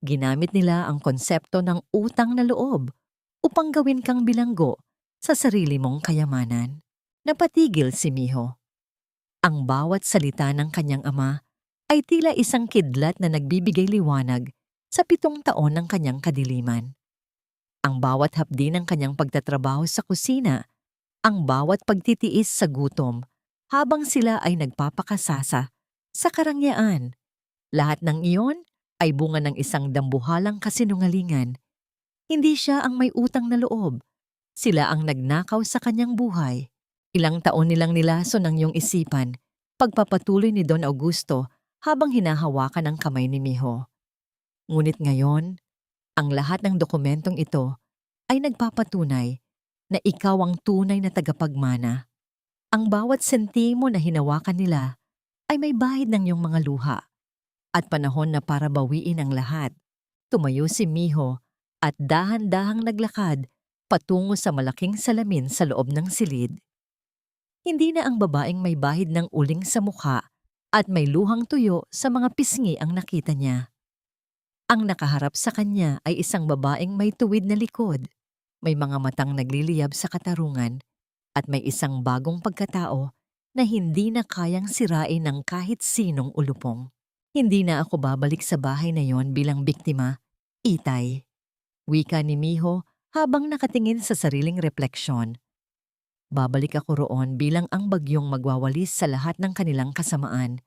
Ginamit nila ang konsepto ng utang na loob upang gawin kang bilanggo sa sarili mong kayamanan. Napatigil si Miho. Ang bawat salita ng kanyang ama ay tila isang kidlat na nagbibigay liwanag sa 7 taon ng kanyang kadiliman. Ang bawat hapdi ng kanyang pagtatrabaho sa kusina, ang bawat pagtitiis sa gutom, habang sila ay nagpapakasasa sa karangyaan. Lahat ng iyon ay bunga ng isang dambuhalang kasinungalingan. Hindi siya ang may utang na loob. Sila ang nagnakaw sa kanyang buhay. Ilang taon nilang nilaso ng iyong isipan, pagpapatuloy ni Don Augusto habang hinahawakan ang kamay ni Miho. Ngunit ngayon, ang lahat ng dokumentong ito ay nagpapatunay na ikaw ang tunay na tagapagmana. Ang bawat sentimo na hinawakan nila ay may bahid ng iyong mga luha. At panahon na para bawiin ang lahat. Tumayo si Miho at dahan-dahang naglakad patungo sa malaking salamin sa loob ng silid. Hindi na ang babaeng may bahid ng uling sa mukha at may luhang tuyo sa mga pisngi ang nakita niya. Ang nakaharap sa kanya ay isang babaeng may tuwid na likod, may mga matang nagliliyab sa katarungan, at may isang bagong pagkatao na hindi na kayang sirain ng kahit sinong ulupong. Hindi na ako babalik sa bahay na yon bilang biktima, Itay. Wika ni Miho habang nakatingin sa sariling refleksyon. Babalik ako roon bilang ang bagyong magwawalis sa lahat ng kanilang kasamaan.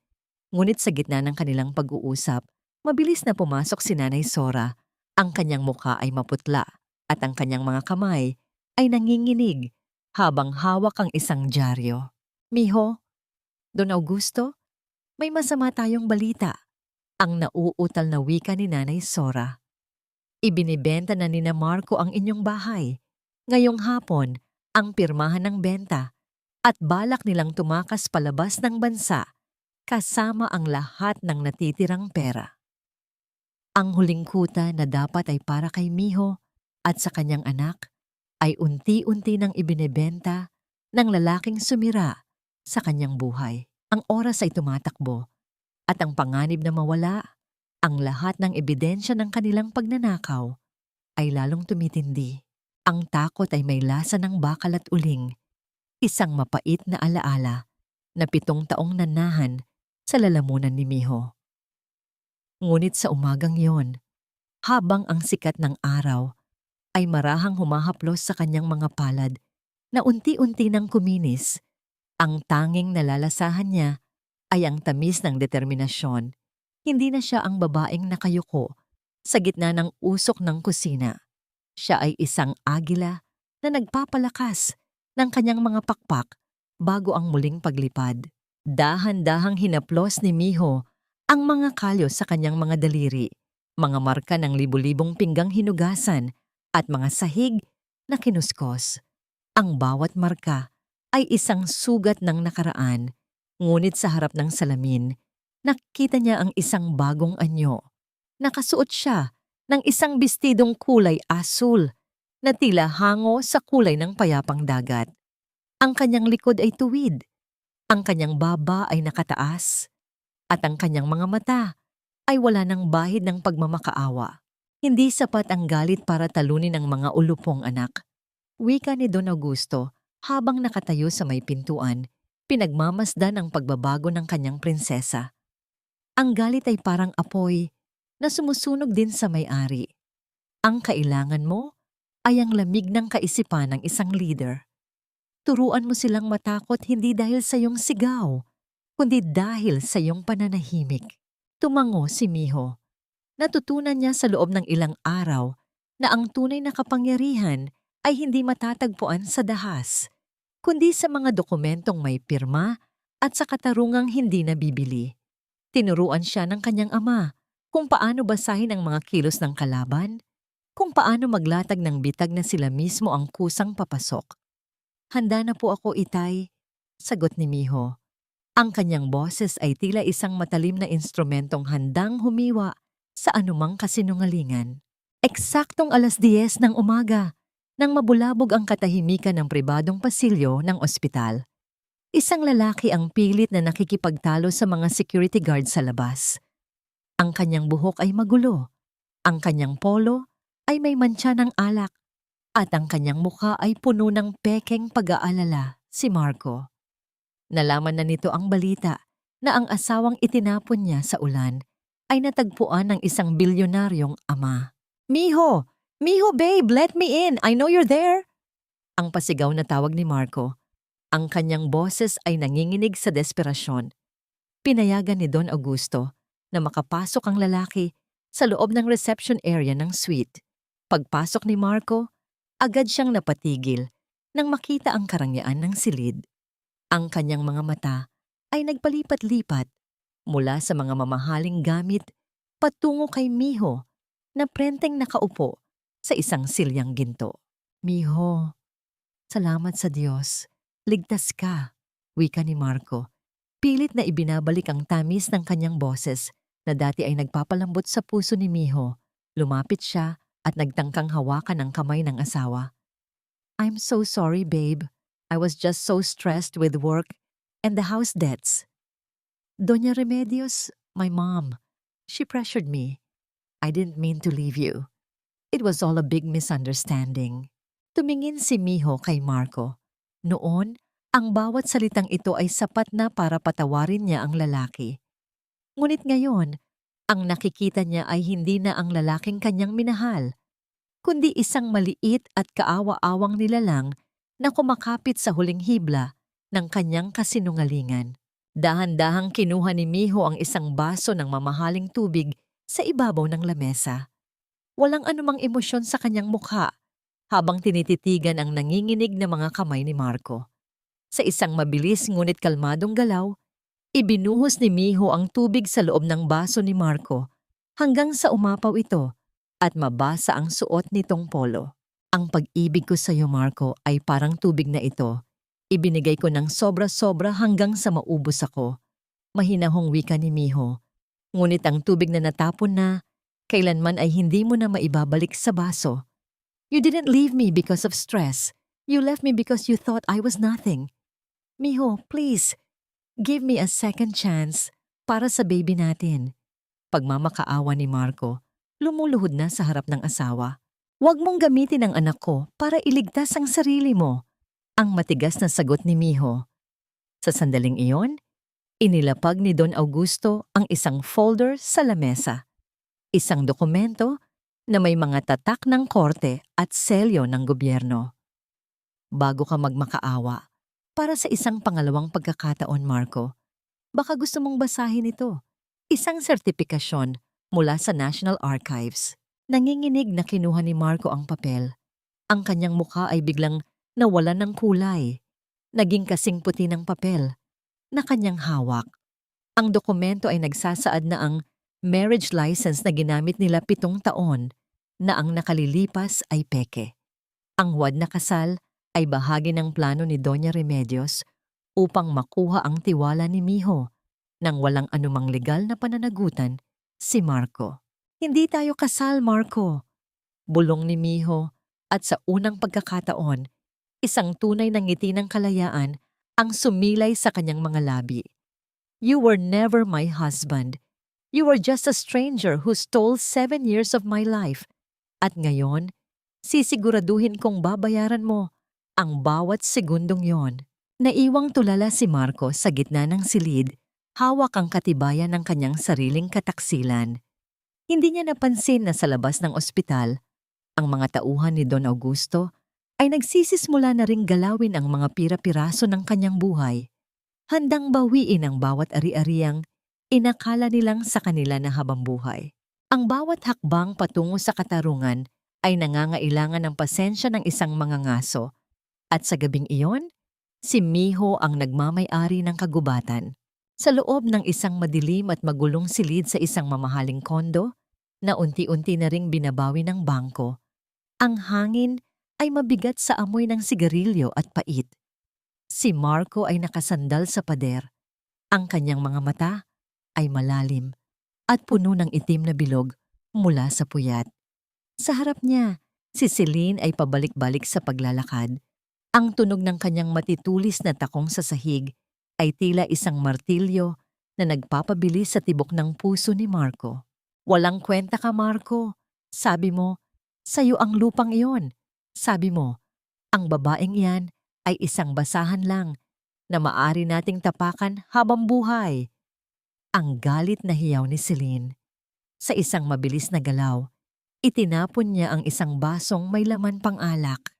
Ngunit sa gitna ng kanilang pag-uusap, mabilis na pumasok si Nanay Sora. Ang kanyang mukha ay maputla at ang kanyang mga kamay ay nanginginig habang hawak ang isang dyaryo. Miho, Don Augusto, may masama tayong balita. Ang nauutal na wika ni Nanay Sora. Ibinibenta na ni na Marco ang inyong bahay. Ngayong hapon, ang pirmahan ng benta at balak nilang tumakas palabas ng bansa kasama ang lahat ng natitirang pera. Ang huling kuta na dapat ay para kay Miho at sa kanyang anak ay unti-unti nang ibinebenta ng lalaking sumira sa kanyang buhay. Ang oras ay tumatakbo at ang panganib na mawala ang lahat ng ebidensya ng kanilang pagnanakaw ay lalong tumitindi. Ang takot ay may lasa ng bakal at uling, isang mapait na alaala na 7 taong nanahan sa lalamunan ni Miho. Ngunit sa umagang yon, habang ang sikat ng araw ay marahang humahaplos sa kanyang mga palad na unti-unti nang kuminis, ang tanging nalalasahan niya ay ang tamis ng determinasyon. Hindi na siya ang babaeng nakayuko sa gitna ng usok ng kusina. Siya ay isang agila na nagpapalakas ng kanyang mga pakpak bago ang muling paglipad. Dahan-dahang hinaplos ni Miho ang mga kalyo sa kanyang mga daliri, mga marka ng libu-libong pinggang hinugasan at mga sahig na kinuskos. Ang bawat marka ay isang sugat ng nakaraan, ngunit sa harap ng salamin, nakita niya ang isang bagong anyo. Nakasuot siya ng isang bestidong kulay asul na tila hango sa kulay ng payapang dagat. Ang kanyang likod ay tuwid, ang kanyang baba ay nakataas, at ang kanyang mga mata ay wala ng bahid ng pagmamakaawa. Hindi sapat ang galit para talunin ang mga ulupong anak. Wika ni Don Augusto habang nakatayo sa may pintuan, pinagmamasdan ang pagbabago ng kanyang prinsesa. Ang galit ay parang apoy na sumusunog din sa may-ari. Ang kailangan mo ay ang lamig ng kaisipan ng isang leader. Turuan mo silang matakot hindi dahil sa iyong sigaw, kundi dahil sa iyong pananahimik. Tumango si Miho. Natutunan niya sa loob ng ilang araw na ang tunay na kapangyarihan ay hindi matatagpuan sa dahas, kundi sa mga dokumentong may pirma at sa katarungang hindi nabibili. Tinuruan siya ng kanyang ama kung paano basahin ang mga kilos ng kalaban, kung paano maglatag ng bitag na sila mismo ang kusang papasok. Handa na po ako, Itay, sagot ni Miho. Ang kanyang boses ay tila isang matalim na instrumentong handang humiwa sa anumang kasinungalingan. Eksaktong 10:00 ng umaga, nang mabulabog ang katahimikan ng pribadong pasilyo ng ospital. Isang lalaki ang pilit na nakikipagtalo sa mga security guard sa labas. Ang kanyang buhok ay magulo, ang kanyang polo ay may mantsa ng alak, at ang kanyang mukha ay puno ng pekeng pag-aalala, si Marco. Nalaman na nito ang balita na ang asawang itinapon niya sa ulan ay natagpuan ng isang bilyonaryong ama. "Miho! Miho babe, let me in! I know you're there!" Ang pasigaw na tawag ni Marco. Ang kanyang boses ay nanginginig sa desperasyon. Pinayagan ni Don Augusto na makapasok ang lalaki sa loob ng reception area ng suite. Pagpasok ni Marco, agad siyang napatigil nang makita ang karangyaan ng silid. Ang kanyang mga mata ay nagpalipat-lipat mula sa mga mamahaling gamit patungo kay Miho na prenteng nakaupo sa isang silyang ginto. "Miho, salamat sa Diyos. Ligtas ka," wika ni Marco. Pilit na ibinabalik ang tamis ng kanyang boses na dati ay nagpapalambot sa puso ni Miho. Lumapit siya at nagtangkang hawakan ang kamay ng asawa. "I'm so sorry, babe. I was just so stressed with work and the house debts. Doña Remedios, my mom, she pressured me. I didn't mean to leave you. It was all a big misunderstanding." Tumingin si Miho kay Marco. Noon, ang bawat salitang ito ay sapat na para patawarin niya ang lalaki. Ngunit ngayon, ang nakikita niya ay hindi na ang lalaking kanyang minahal, kundi isang maliit at kaawa-awang nilalang na kumakapit sa huling hibla ng kanyang kasinungalingan. Dahan-dahang kinuha ni Miho ang isang baso ng mamahaling tubig sa ibabaw ng lamesa. Walang anumang emosyon sa kanyang mukha habang tinititigan ang nanginginig na mga kamay ni Marco. Sa isang mabilis ngunit kalmadong galaw, ibinuhos ni Miho ang tubig sa loob ng baso ni Marco hanggang sa umapaw ito at mabasa ang suot nitong polo. "Ang pag-ibig ko sa iyo, Marco, ay parang tubig na ito. Ibinigay ko ng sobra-sobra hanggang sa maubos ako." Mahinahong wika ni Miho. Ngunit ang tubig na natapon na, kailanman ay hindi mo na maibabalik sa baso. "You didn't leave me because of stress. You left me because you thought I was nothing. Miho, please, give me a second chance para sa baby natin. Pagmamakaawa ni Marco, lumuluhod na sa harap ng asawa. Huwag mong gamitin ang anak ko para iligtas ang sarili mo. Ang matigas na sagot ni Miho. Sa sandaling iyon, inilapag ni Don Augusto ang isang folder sa lamesa. Isang dokumento na may mga tatak ng korte at selyo ng gobyerno. Bago ka magmakaawa, para sa isang pangalawang pagkakataon, Marco, baka gusto mong basahin ito. Isang sertipikasyon mula sa National Archives. Nanginginig na kinuha ni Marco ang papel. Ang kanyang mukha ay biglang nawalan ng kulay. Naging kasing puti ng papel na kanyang hawak. Ang dokumento ay nagsasaad na ang marriage license na ginamit nila 7 taon na ang nakalilipas ay peke. Ang huwad na kasal ay bahagi ng plano ni Doña Remedios upang makuha ang tiwala ni Miho nang walang anumang legal na pananagutan si Marco. Hindi tayo kasal, Marco. Bulong ni Miho at sa unang pagkakataon, isang tunay na ngiti ng kalayaan ang sumilay sa kanyang mga labi. You were never my husband. You were just a stranger who stole 7 years of my life. At ngayon, sisiguraduhin kong babayaran mo ang bawat segundong yon. Naiwang tulala si Marco sa gitna ng silid, hawak ang katibayan ng kanyang sariling kataksilan. Hindi niya napansin na sa labas ng ospital, ang mga tauhan ni Don Augusto ay nagsisisimula na ring galawin ang mga pira-piraso ng kanyang buhay. Handang bawiin ang bawat ari-ariang inakala nilang sa kanila na habambuhay. Ang bawat hakbang patungo sa katarungan ay nangangailangan ng pasensya ng isang mangangaso. At sa gabing iyon, si Miho ang nagmamay-ari ng kagubatan. Sa loob ng isang madilim at magulong silid sa isang mamahaling kondo na unti-unti na ring binabawi ng bangko, ang hangin ay mabigat sa amoy ng sigarilyo at pait. Si Marco ay nakasandal sa pader. Ang kanyang mga mata ay malalim at puno ng itim na bilog mula sa puyat. Sa harap niya, si Celine ay pabalik-balik sa paglalakad. Ang tunog ng kanyang matitulis na takong sa sahig ay tila isang martilyo na nagpapabilis sa tibok ng puso ni Marco. Walang kwenta ka, Marco. Sabi mo, sa'yo ang lupang iyon. Sabi mo, ang babaeng iyan ay isang basahan lang na maari nating tapakan habang buhay. Ang galit na hiyaw ni Celine. Sa isang mabilis na galaw, itinapon niya ang isang basong may laman pang alak.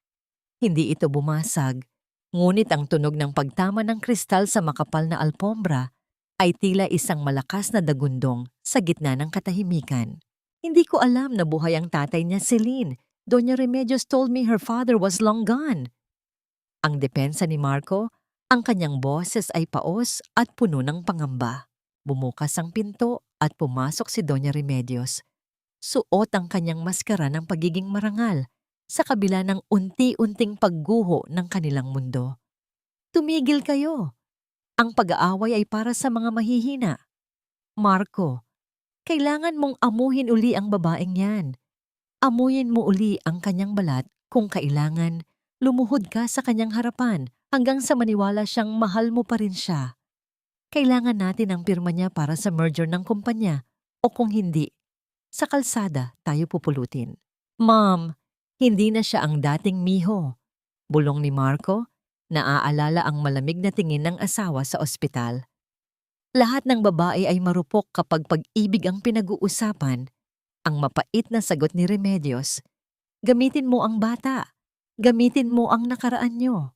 Hindi ito bumasag, ngunit ang tunog ng pagtama ng kristal sa makapal na alpombra ay tila isang malakas na dagundong sa gitna ng katahimikan. Hindi ko alam na buhay ang tatay niya, Celine. Doña Remedios told me her father was long gone. Ang depensa ni Marco, ang kanyang boses ay paos at puno ng pangamba. Bumukas ang pinto at pumasok si Doña Remedios. Suot ang kanyang maskara ng pagiging marangal sa kabila ng unti-unting pagguho ng kanilang mundo. Tumigil kayo. Ang pag-aaway ay para sa mga mahihina. Marco, kailangan mong amuhin uli ang babaeng yan. Amuyin mo uli ang kanyang balat kung kailangan. Lumuhod ka sa kanyang harapan hanggang sa maniwala siyang mahal mo pa rin siya. Kailangan natin ang pirma niya para sa merger ng kumpanya o kung hindi, sa kalsada tayo pupulutin. Ma'am, hindi na siya ang dating Miho. Bulong ni Marco, naaalala ang malamig na tingin ng asawa sa ospital. Lahat ng babae ay marupok kapag pag-ibig ang pinag-uusapan. Ang mapait na sagot ni Remedios, gamitin mo ang bata. Gamitin mo ang nakaraan nyo.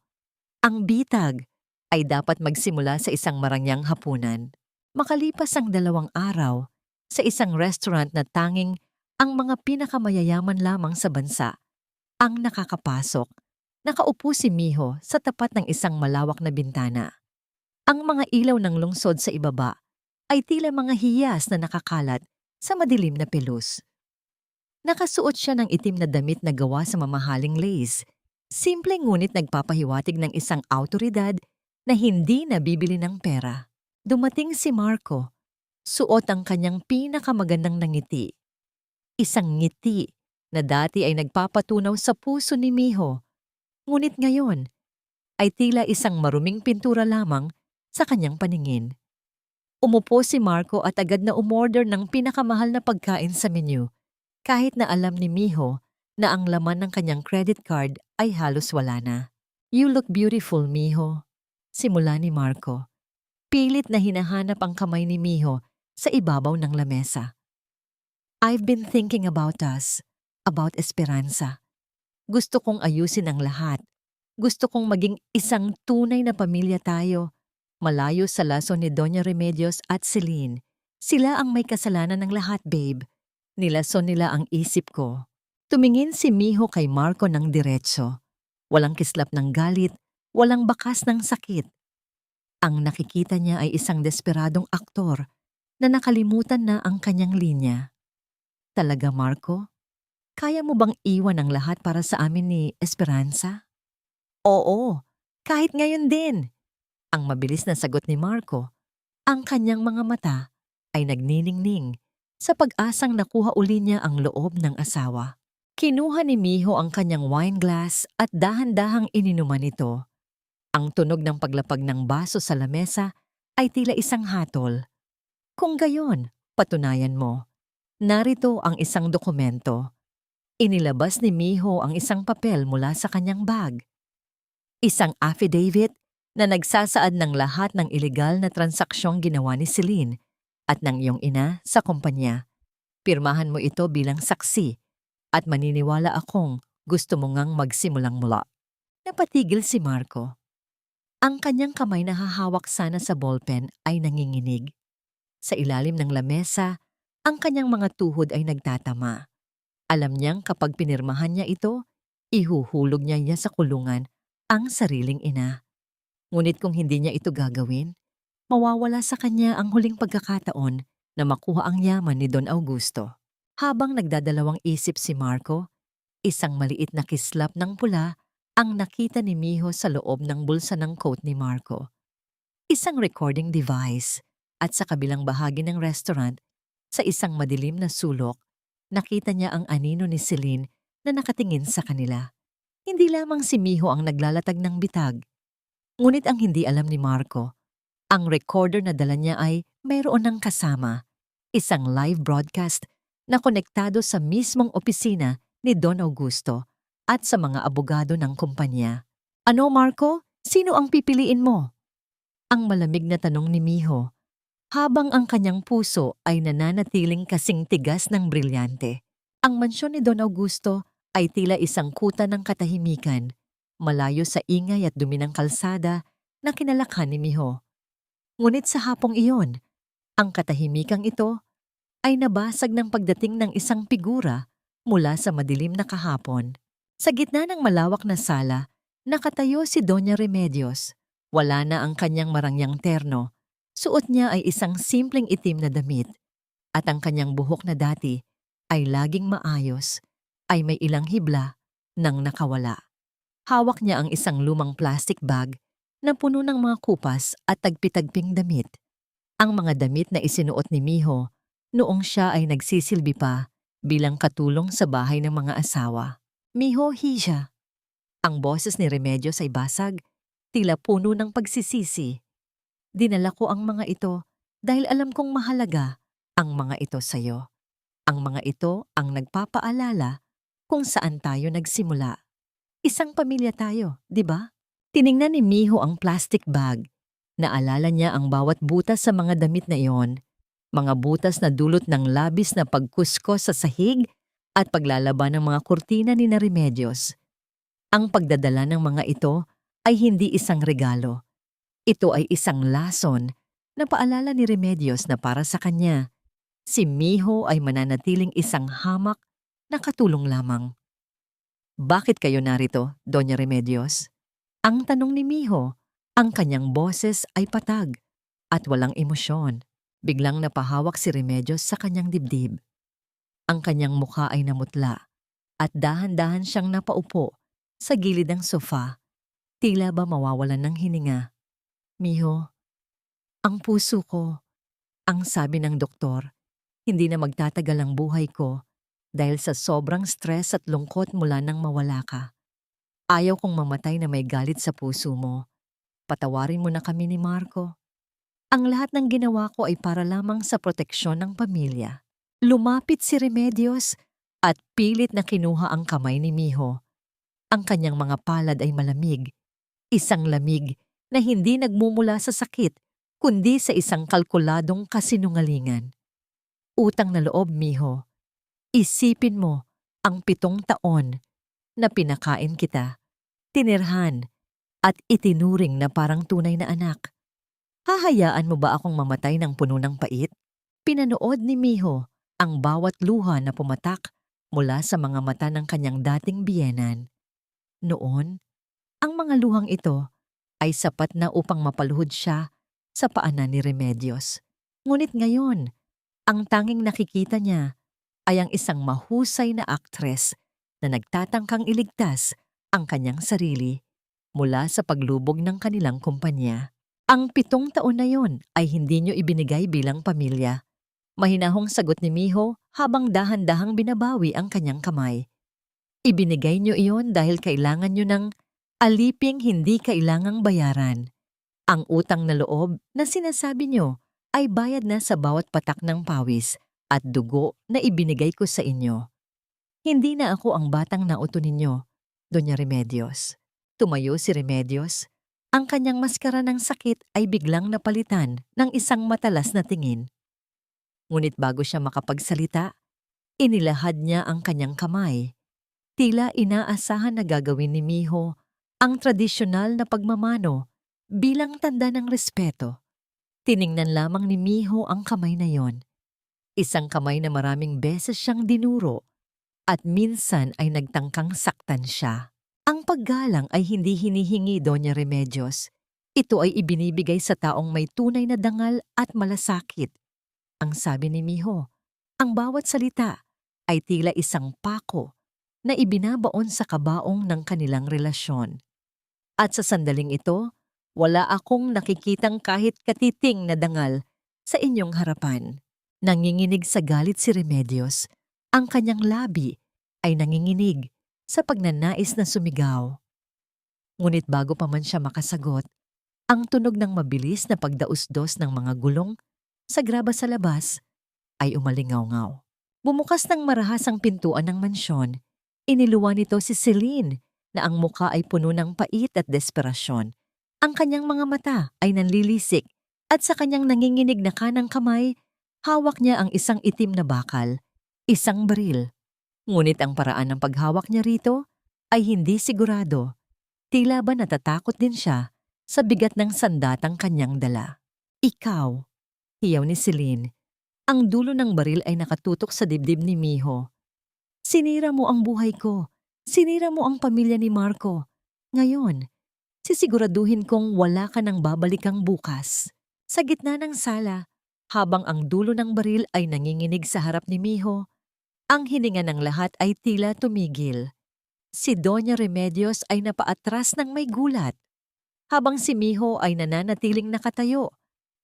Ang bitag ay dapat magsimula sa isang marangyang hapunan. Makalipas ang 2 araw, sa isang restaurant na tanging ang mga pinakamayayaman lamang sa bansa ang nakakapasok, nakaupo si Miho sa tapat ng isang malawak na bintana. Ang mga ilaw ng lungsod sa ibaba ay tila mga hiyas na nakakalat sa madilim na pelus. Nakasuot siya ng itim na damit na gawa sa mamahaling lace. Simple ngunit nagpapahiwatig ng isang awtoridad na hindi nabibili ng pera. Dumating si Marco. Suot ang kanyang pinakamagandang ngiti. Isang ngiti na dati ay nagpapatunaw sa puso ni Miho. Ngunit ngayon ay tila isang maruming pintura lamang sa kanyang paningin. Umupo si Marco at agad na umorder ng pinakamahal na pagkain sa menu, kahit na alam ni Miho na ang laman ng kanyang credit card ay halos wala na. "You look beautiful, Miho," simula ni Marco. Pilit na hinahanap ang kamay ni Miho sa ibabaw ng lamesa. "I've been thinking about us, about Esperanza. Gusto kong ayusin ang lahat. Gusto kong maging isang tunay na pamilya tayo. Malayo sa laso ni Doña Remedios at Celine. Sila ang may kasalanan ng lahat, babe. Nilason nila ang isip ko." Tumingin si Miho kay Marco ng diretso. Walang kislap ng galit, walang bakas ng sakit. Ang nakikita niya ay isang desperadong aktor na nakalimutan na ang kanyang linya. "Talaga, Marco? Kaya mo bang iwan ang lahat para sa amin ni Esperanza?" "Oo, kahit ngayon din." Ang mabilis na sagot ni Marco. Ang kanyang mga mata ay nagniningning sa pag-asang nakuha uli niya ang loob ng asawa. Kinuha ni Miho ang kanyang wine glass at dahan-dahang ininuman ito. Ang tunog ng paglapag ng baso sa lamesa ay tila isang hatol. "Kung gayon, patunayan mo. Narito ang isang dokumento." Inilabas ni Miho ang isang papel mula sa kanyang bag. Isang affidavit na nagsasaad ng lahat ng ilegal na transaksyong ginawa ni Celine at ng iyong ina sa kumpanya. Pirmahan mo ito bilang saksi at maniniwala akong gusto mo ngang magsimulang mula. Napatigil si Marco. Ang kanyang kamay na hahawak sana sa ballpen ay nanginginig. Sa ilalim ng lamesa, ang kanyang mga tuhod ay nagtatama. Alam niyang kapag pinirmahan niya ito, ihuhulog niya sa kulungan ang sariling ina. Ngunit kung hindi niya ito gagawin, mawawala sa kanya ang huling pagkakataon na makuha ang yaman ni Don Augusto. Habang nagdadalawang isip si Marco, isang maliit na kislap ng pula ang nakita ni Miho sa loob ng bulsa ng coat ni Marco. Isang recording device at sa kabilang bahagi ng restaurant, sa isang madilim na sulok, nakita niya ang anino ni Celine na nakatingin sa kanila. Hindi lamang si Miho ang naglalatag ng bitag. Ngunit ang hindi alam ni Marco, ang recorder na dala niya ay mayroon ng kasama, isang live broadcast na konektado sa mismong opisina ni Don Augusto at sa mga abogado ng kumpanya. "Ano, Marco? Sino ang pipiliin mo?" Ang malamig na tanong ni Miho, habang ang kanyang puso ay nananatiling kasing tigas ng brilyante. Ang mansyon ni Don Augusto ay tila isang kuta ng katahimikan, malayo sa ingay at dumi ng kalsada na kinalakhan ni Miho. Ngunit sa hapong iyon, ang katahimikang ito ay nabasag ng pagdating ng isang figura mula sa madilim na kahapon. Sa gitna ng malawak na sala, nakatayo si Doña Remedios. Wala na ang kanyang marangyang terno. Suot niya ay isang simpleng itim na damit at ang kanyang buhok na dati ay laging maayos, ay may ilang hibla nang nakawala. Hawak niya ang isang lumang plastic bag na puno ng mga kupas at tagpi-tagping damit. Ang mga damit na isinuot ni Miho noong siya ay nagsisilbi pa bilang katulong sa bahay ng mga asawa. "Miho, Hisha." Ang boses ni Remedios ay basag, tila puno ng pagsisisi. "Dinala ko ang mga ito dahil alam kong mahalaga ang mga ito sa'yo. Ang mga ito ang nagpapaalala kung saan tayo nagsimula. Isang pamilya tayo, di ba?" Tiningnan ni Miho ang plastic bag. Naalala niya ang bawat butas sa mga damit na iyon. Mga butas na dulot ng labis na pagkuskos sa sahig at paglalaban ng mga kurtina ni Remedios. Ang pagdadala ng mga ito ay hindi isang regalo. Ito ay isang lason na paalala ni Remedios na para sa kanya, si Miho ay mananatiling isang hamak na katulong lamang. "Bakit kayo narito, Doña Remedios?" Ang tanong ni Miho. Ang kanyang boses ay patag at walang emosyon. Biglang napahawak si Remedios sa kanyang dibdib. Ang kanyang mukha ay namutla at dahan-dahan siyang napaupo sa gilid ng sofa, tila ba mawawalan ng hininga. "Miho, ang puso ko," ang sabi ng doktor, "hindi na magtatagal ang buhay ko dahil sa sobrang stress at lungkot mula nang mawala ka. Ayaw kong mamatay na may galit sa puso mo. Patawarin mo na kami ni Marco. Ang lahat ng ginawa ko ay para lamang sa proteksyon ng pamilya. Lumapit si Remedios at pilit na kinuha ang kamay ni Miho. Ang kanyang mga palad ay malamig. Isang lamig na hindi nagmumula sa sakit, kundi sa isang kalkuladong kasinungalingan. Utang na loob, Miho. Isipin mo ang 7 taon na pinakain kita, tinirhan, at itinuring na parang tunay na anak. Hahayaan mo ba akong mamatay ng puno ng pait? Pinanood ni Miho ang bawat luha na pumatak mula sa mga mata ng kanyang dating biyenan. Noon, ang mga luhang ito ay sapat na upang mapaluhod siya sa paanan ni Remedios. Ngunit ngayon, ang tanging nakikita niya ay ang isang mahusay na aktres na nagtatangkang iligtas ang kanyang sarili mula sa paglubog ng kanilang kumpanya. Ang 7 taon na yon ay hindi niyo ibinigay bilang pamilya. Mahinahong sagot ni Miho habang dahan-dahang binabawi ang kanyang kamay. Ibinigay niyo iyon dahil kailangan niyo ng aliping hindi kailangang bayaran. Ang utang na loob na sinasabi niyo ay bayad na sa bawat patak ng pawis at dugo na ibinigay ko sa inyo. Hindi na ako ang batang nauto ninyo, Doña Remedios. Tumayo si Remedios. Ang kanyang maskara ng sakit ay biglang napalitan ng isang matalas na tingin. Ngunit bago siya makapagsalita, inilahad niya ang kanyang kamay. Tila inaasahan na gagawin ni Miho ang tradisyonal na pagmamano bilang tanda ng respeto. Tiningnan lamang ni Miho ang kamay na yon. Isang kamay na maraming beses siyang dinuro at minsan ay nagtangkang saktan siya. Ang paggalang ay hindi hinihingi, Doña Remedios. Ito ay ibinibigay sa taong may tunay na dangal at malasakit. Ang sabi ni Miho, ang bawat salita ay tila isang pako na ibinabaon sa kabaong ng kanilang relasyon. At sa sandaling ito, wala akong nakikitang kahit katiting na dangal sa inyong harapan. Nanginginig sa galit si Remedios. Ang kanyang labi ay nanginginig sa pagnanais na sumigaw. Ngunit bago pa man siya makasagot, ang tunog ng mabilis na pagdausdos ng mga gulong sa graba sa labas ay umalingaw-ngaw. Bumukas ng marahas ang pintuan ng mansyon. Iniluwa nito si Celine na ang muka ay puno ng pait at desperasyon. Ang kanyang mga mata ay nanlilisik at sa kanyang nanginginig na kanang kamay, hawak niya ang isang itim na bakal, isang baril. Ngunit ang paraan ng paghawak niya rito ay hindi sigurado. Tila ba natatakot din siya sa bigat ng sandatang kanyang dala. Ikaw, hiyaw ni Celine. Ang dulo ng baril ay nakatutok sa dibdib ni Miho. Sinira mo ang buhay ko. Sinira mo ang pamilya ni Marco. Ngayon, sisiguraduhin kong wala ka nang babalikang bukas. Sa gitna ng sala, habang ang dulo ng baril ay nanginginig sa harap ni Miho, ang hininga ng lahat ay tila tumigil. Si Doña Remedios ay napaatras ng may gulat, habang si Miho ay nananatiling nakatayo.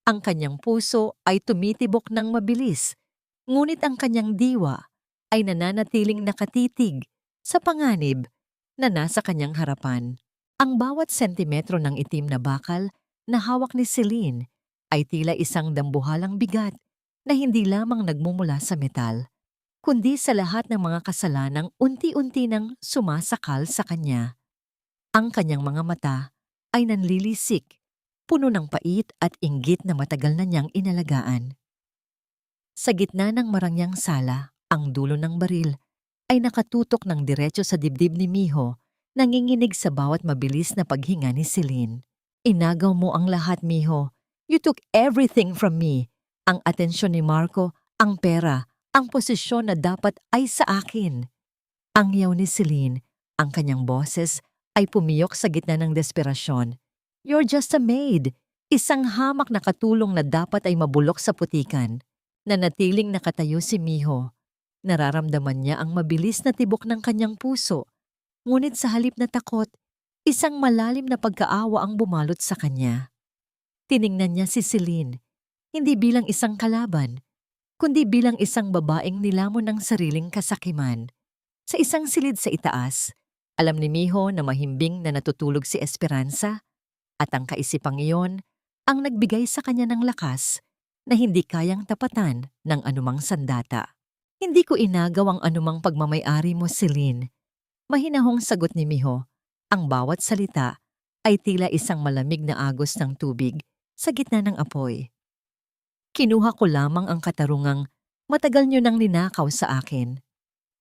Ang kanyang puso ay tumitibok ng mabilis, ngunit ang kanyang diwa ay nananatiling nakatitig sa panganib na nasa kanyang harapan. Ang bawat sentimetro ng itim na bakal na hawak ni Celine ay tila isang dambuhalang bigat na hindi lamang nagmumula sa metal, kundi sa lahat ng mga kasalanang unti-unti nang sumasakal sa kanya. Ang kanyang mga mata ay nanlilisik, puno ng pait at inggit na matagal na niyang inalagaan. Sa gitna ng marangyang sala, ang dulo ng baril ay nakatutok ng diretso sa dibdib ni Miho, nanginginig sa bawat mabilis na paghinga ni Celine. Inagaw mo ang lahat, Miho. You took everything from me. Ang atensyon ni Marco, ang pera, ang posisyon na dapat ay sa akin. Ang yaw ni Celine, ang kanyang boses ay pumiyok sa gitna ng desperasyon. You're just a maid. Isang hamak na katulong na dapat ay mabulok sa putikan. Nanatiling nakatayo si Miho. Nararamdaman niya ang mabilis na tibok ng kanyang puso. Ngunit sa halip na takot, isang malalim na pagkaawa ang bumalot sa kanya. Tiningnan niya si Celine, hindi bilang isang kalaban, kundi bilang isang babaeng nilamon ng sariling kasakiman. Sa isang silid sa itaas, Alam ni Miho na mahimbing na natutulog si Esperanza at ang kaisipang iyon ang nagbigay sa kanya ng lakas na hindi kayang tapatan ng anumang sandata. Hindi ko inagaw ang anumang pagmamay-ari mo, Celine. Mahinahong sagot ni Miho. Ang bawat salita ay tila isang malamig na agos ng tubig sa gitna ng apoy. Kinuha ko lamang ang katarungang matagal niyo nang ninakaw sa akin.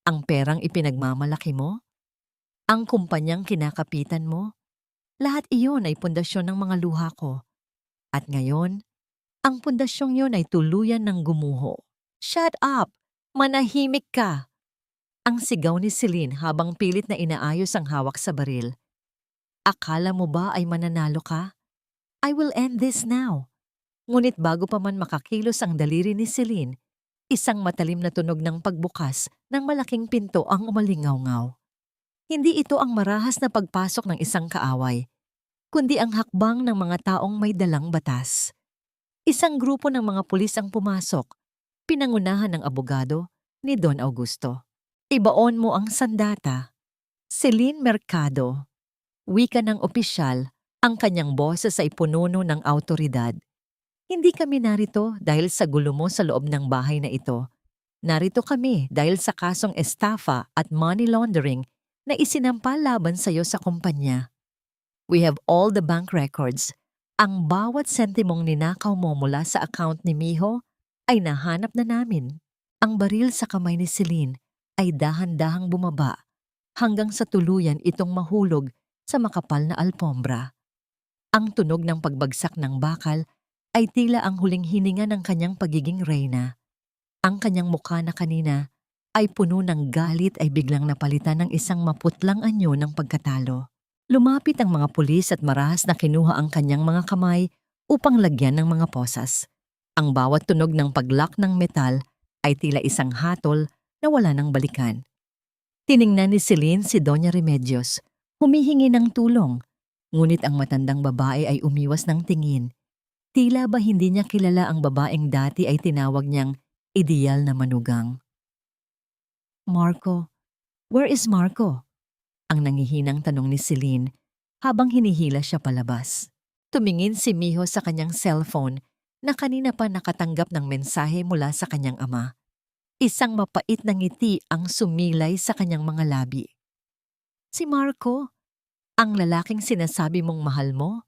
Ang perang ipinagmamalaki mo, ang kumpanyang kinakapitan mo, lahat iyon ay pundasyon ng mga luha ko. At ngayon, ang pundasyong yon ay tuluyan ng gumuho. Shut up! Manahimik ka! Ang sigaw ni Celine habang pilit na inaayos ang hawak sa baril. Akala mo ba ay mananalo ka? I will end this now. Ngunit bago pa man makakilos ang daliri ni Celine, isang matalim na tunog ng pagbukas ng malaking pinto ang umalingaw-ngaw. Hindi ito ang marahas na pagpasok ng isang kaaway, kundi ang hakbang ng mga taong may dalang batas. Isang grupo ng mga pulis ang pumasok, pinangunahan ng abogado ni Don Augusto. Ibaon mo ang sandata. Celine Mercado. Wika ng opisyal, ang kanyang boses ay pununo ng awtoridad. Hindi kami narito dahil sa gulo mo sa loob ng bahay na ito. Narito kami dahil sa kasong estafa at money laundering na isinampa laban sa iyo sa kumpanya. We have all the bank records. Ang bawat sentimong ninakaw mo mula sa account ni Miho ay nahanap na namin. Ang baril sa kamay ni Celine ay dahan-dahang bumaba hanggang sa tuluyan itong mahulog sa makapal na alpombra. Ang tunog ng pagbagsak ng bakal ay tila ang huling hininga ng kanyang pagiging reyna. Ang kanyang mukha na kanina ay puno ng galit ay biglang napalitan ng isang maputlang anyo ng pagkatalo. Lumapit ang mga pulis at marahas na kinuha ang kanyang mga kamay upang lagyan ng mga posas. Ang bawat tunog ng paglak ng metal ay tila isang hatol na wala nang balikan. Tiningnan ni Celine si Doña Remedios, humihingi ng tulong, ngunit ang matandang babae ay umiwas ng tingin. Tila ba hindi niya kilala ang babaeng dati ay tinawag niyang ideal na manugang. Marco, where is Marco? Ang nangihinang tanong ni Celine habang hinihila siya palabas. Tumingin si Miho sa kanyang cellphone na kanina pa nakatanggap ng mensahe mula sa kanyang ama. Isang mapait na ngiti ang sumilay sa kanyang mga labi. Si Marco, ang lalaking sinasabi mong mahal mo?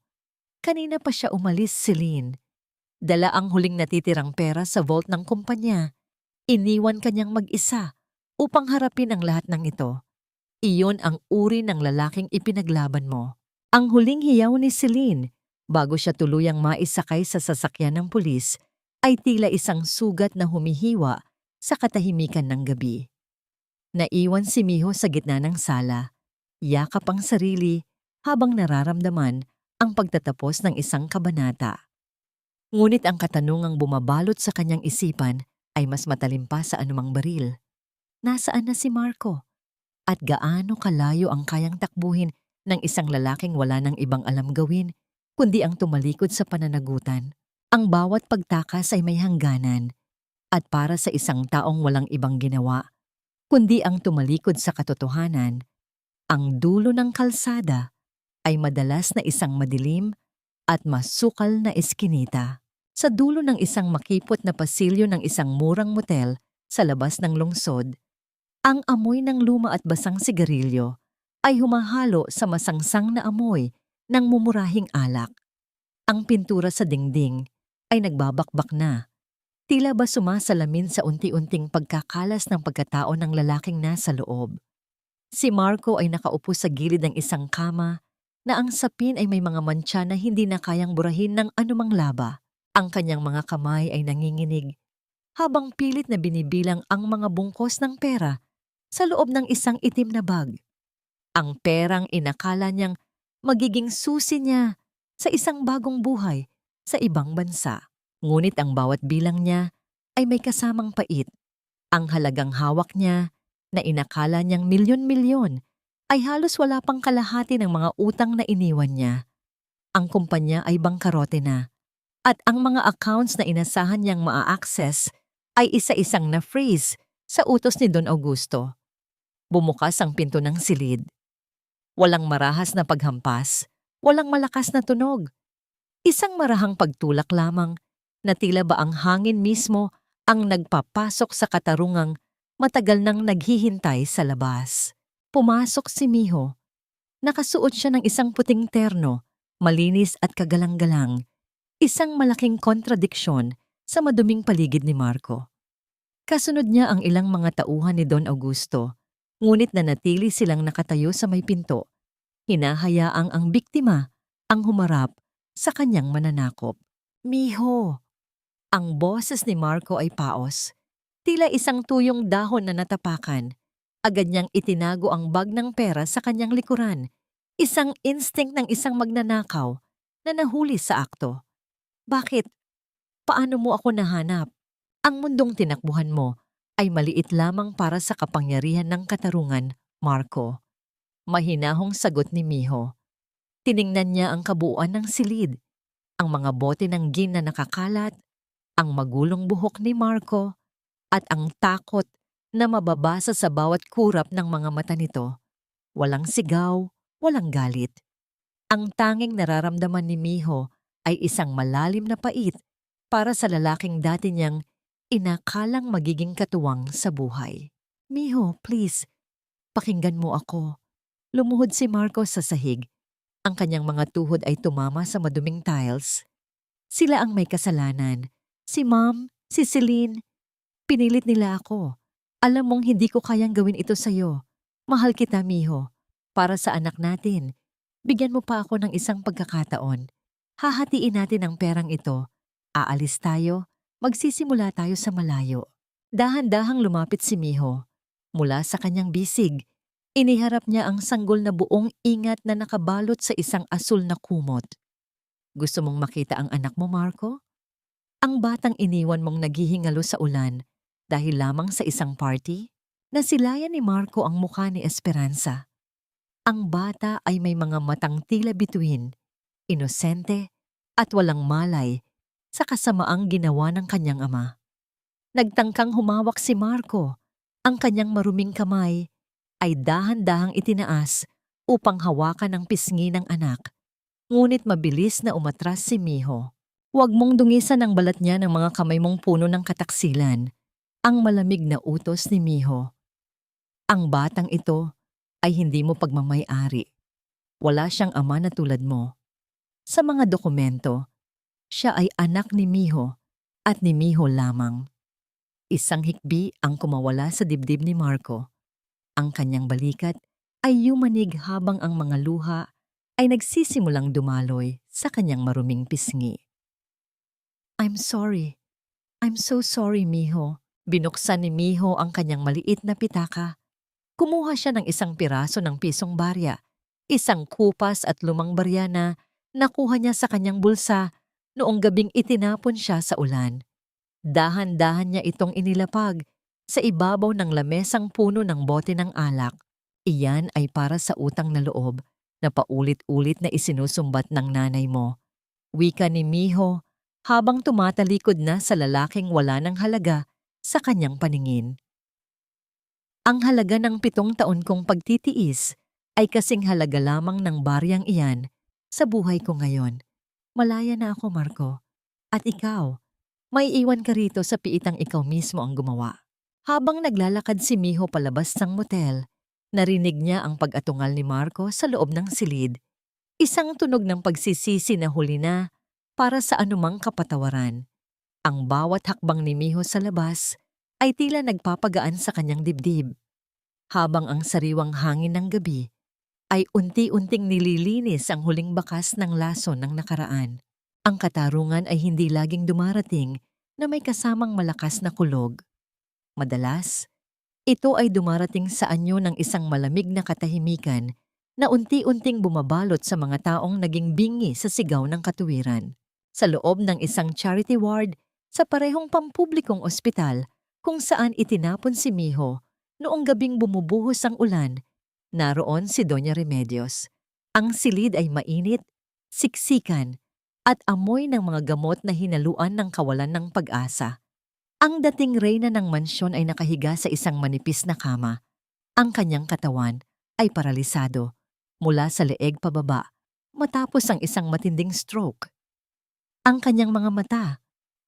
Kanina pa siya umalis, Celine. Dala ang huling natitirang pera sa vault ng kumpanya. Iniwan kanyang mag-isa upang harapin ang lahat ng ito. Iyon ang uri ng lalaking ipinaglaban mo. Ang huling hiyaw ni Celine, bago siya tuluyang maisakay sa sasakyan ng pulis, ay tila isang sugat na humihiwa sa katahimikan ng gabi. Naiwan si Miho sa gitna ng sala, yakap ang sarili habang nararamdaman ang pagtatapos ng isang kabanata. Ngunit ang katanungang bumabalot sa kanyang isipan ay mas matalim pa sa anumang baril. Nasaan na si Marco? At gaano kalayo ang kayang takbuhin ng isang lalaking wala ng ibang alam gawin, kundi ang tumalikod sa pananagutan. Ang bawat pagtakas ay may hangganan, at para sa isang taong walang ibang ginawa, kundi ang tumalikod sa katotohanan, ang dulo ng kalsada ay madalas na isang madilim at masukal na eskinita. Sa dulo ng isang makipot na pasilyo ng isang murang motel sa labas ng lungsod, ang amoy ng luma at basang sigarilyo ay humahalo sa masangsang na amoy ng mumurahing alak. Ang pintura sa dingding ay nagbabakbak na. Tila ba sumasalamin sa unti-unting pagkakalas ng pagkatao ng lalaking nasa loob. Si Marco ay nakaupo sa gilid ng isang kama na ang sapin ay may mga mantsa na hindi na kayang burahin ng anumang laba. Ang kanyang mga kamay ay nanginginig habang pilit na binibilang ang mga bungkos ng pera sa loob ng isang itim na bag. Ang perang inakala niyang magiging susi niya sa isang bagong buhay sa ibang bansa. Ngunit ang bawat bilang niya ay may kasamang pait. Ang halagang hawak niya na inakala niyang milyon-milyon ay halos wala pang kalahati ng mga utang na iniwan niya. Ang kumpanya ay bangkarote na at ang mga accounts na inasahan niyang maa-access ay isa-isang na-freeze sa utos ni Don Augusto. Bumukas ang pinto ng silid. Walang marahas na paghampas, walang malakas na tunog. Isang marahang pagtulak lamang na tila ba ang hangin mismo ang nagpapasok sa katarungang matagal nang naghihintay sa labas. Pumasok si Miho. Nakasuot siya ng isang puting terno, malinis at kagalang-galang, isang malaking kontradiksyon sa maduming paligid ni Marco. Kasunod niya ang ilang mga tauhan ni Don Augusto, ngunit nanatili silang nakatayo sa may pinto, hinahayaang ang biktima ang humarap sa kanyang mananakop. Miho! Ang boses ni Marco ay paos, tila isang tuyong dahon na natapakan. Agad niyang itinago ang bag ng pera sa kanyang likuran, isang instinct ng isang magnanakaw na nahuli sa akto. Bakit? Paano mo ako nahanap? Ang mundong tinakbuhan mo ay maliit lamang para sa kapangyarihan ng katarungan, Marco. Mahinahong sagot ni Miho. Tiningnan niya ang kabuuan ng silid, ang mga bote ng gin na nakakalat, ang magulong buhok ni Marco, at ang takot na mababasa sa bawat kurap ng mga mata nito. Walang sigaw, walang galit. Ang tanging nararamdaman ni Miho ay isang malalim na pait para sa lalaking dati niyang inakalang magiging katuwang sa buhay. Miho, please, pakinggan mo ako. Lumuhod si Marco sa sahig. Ang kanyang mga tuhod ay tumama sa maduming tiles. Sila ang may kasalanan. Si Mom, si Celine. Pinilit nila ako. Alam mong hindi ko kayang gawin ito sa'yo. Mahal kita, Miho. Para sa anak natin. Bigyan mo pa ako ng isang pagkakataon. Hahatiin natin ang perang ito. Aalis tayo. Magsisimula tayo sa malayo. Dahan-dahang lumapit si Miho. Mula sa kanyang bisig, iniharap niya ang sanggol na buong ingat na nakabalot sa isang asul na kumot. Gusto mong makita ang anak mo, Marco? Ang batang iniwan mong naghihingalo sa ulan dahil lamang sa isang party? Nasilayan ni Marco ang mukha ni Esperanza. Ang bata ay may mga matang tila bituin, inosente at walang malay sa kasamaang ginawa ng kanyang ama. Nagtangkang humawak si Marco. Ang kanyang maruming kamay ay dahan-dahang itinaas upang hawakan ang pisngi ng anak. Ngunit mabilis na umatras si Miho. Huwag mong dungisan ang balat niya ng mga kamay mong puno ng kataksilan. Ang malamig na utos ni Miho. Ang batang ito ay hindi mo pagmamay-ari. Wala siyang ama na tulad mo. Sa mga dokumento, siya ay anak ni Miho at ni Miho lamang. Isang hikbi ang kumawala sa dibdib ni Marco. Ang kanyang balikat ay yumanig habang ang mga luha ay nagsisimulang dumaloy sa kanyang maruming pisngi. I'm sorry. I'm so sorry, Miho. Binuksan ni Miho ang kanyang maliit na pitaka. Kumuha siya ng isang piraso ng pisong barya, isang kupas at lumang barya na nakuha niya sa kanyang bulsa noong gabing itinapon siya sa ulan. Dahan-dahan niya itong inilapag sa ibabaw ng lamesang puno ng bote ng alak. Iyan ay para sa utang na loob na paulit-ulit na isinusumbat ng nanay mo. Wika ni Miho habang tumatalikod na sa lalaking wala ng halaga sa kanyang paningin. Ang halaga ng 7 taon kong pagtitiis ay kasing halaga lamang ng baryang iyan sa buhay ko ngayon. Malaya na ako, Marco. At ikaw, may iwan ka rito sa piitang ikaw mismo ang gumawa. Habang naglalakad si Miho palabas ng motel, narinig niya ang pag-atungal ni Marco sa loob ng silid. Isang tunog ng pagsisisi na huli na para sa anumang kapatawaran. Ang bawat hakbang ni Miho sa labas ay tila nagpapagaan sa kanyang dibdib. Habang ang sariwang hangin ng gabi ay unti-unting nililinis ang huling bakas ng lason ng nakaraan. Ang katarungan ay hindi laging dumarating na may kasamang malakas na kulog. Madalas, ito ay dumarating sa anyo ng isang malamig na katahimikan na unti-unting bumabalot sa mga taong naging bingi sa sigaw ng katuwiran. Sa loob ng isang charity ward sa parehong pampublikong ospital kung saan itinapon si Miho noong gabing bumubuhos ang ulan, naroon si Doña Remedios. Ang silid ay mainit, siksikan, at amoy ng mga gamot na hinaluan ng kawalan ng pag-asa. Ang dating reyna ng mansyon ay nakahiga sa isang manipis na kama. Ang kanyang katawan ay paralisado, mula sa leeg pababa matapos ang isang matinding stroke. Ang kanyang mga mata,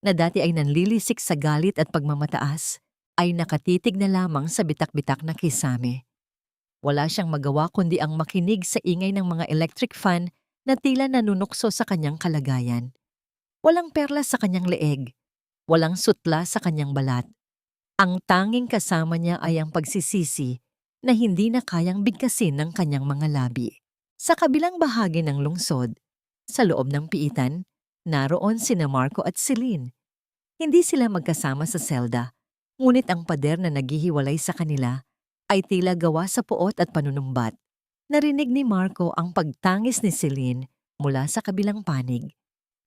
na dati ay nanlilisik sa galit at pagmamataas, ay nakatitig na lamang sa bitak-bitak na kisame. Wala siyang magawa kundi ang makinig sa ingay ng mga electric fan na tila nanunukso sa kanyang kalagayan. Walang perlas sa kanyang leeg, walang sutla sa kanyang balat. Ang tanging kasama niya ay ang pagsisisi na hindi na kayang bigkasin ng kanyang mga labi. Sa kabilang bahagi ng lungsod, sa loob ng piitan, naroon sina Marco at Celine. Hindi sila magkasama sa selda, ngunit ang pader na naghihiwalay sa kanila ay tila gawa sa puot at panunumbat. Narinig ni Marco ang pagtangis ni Celine mula sa kabilang panig.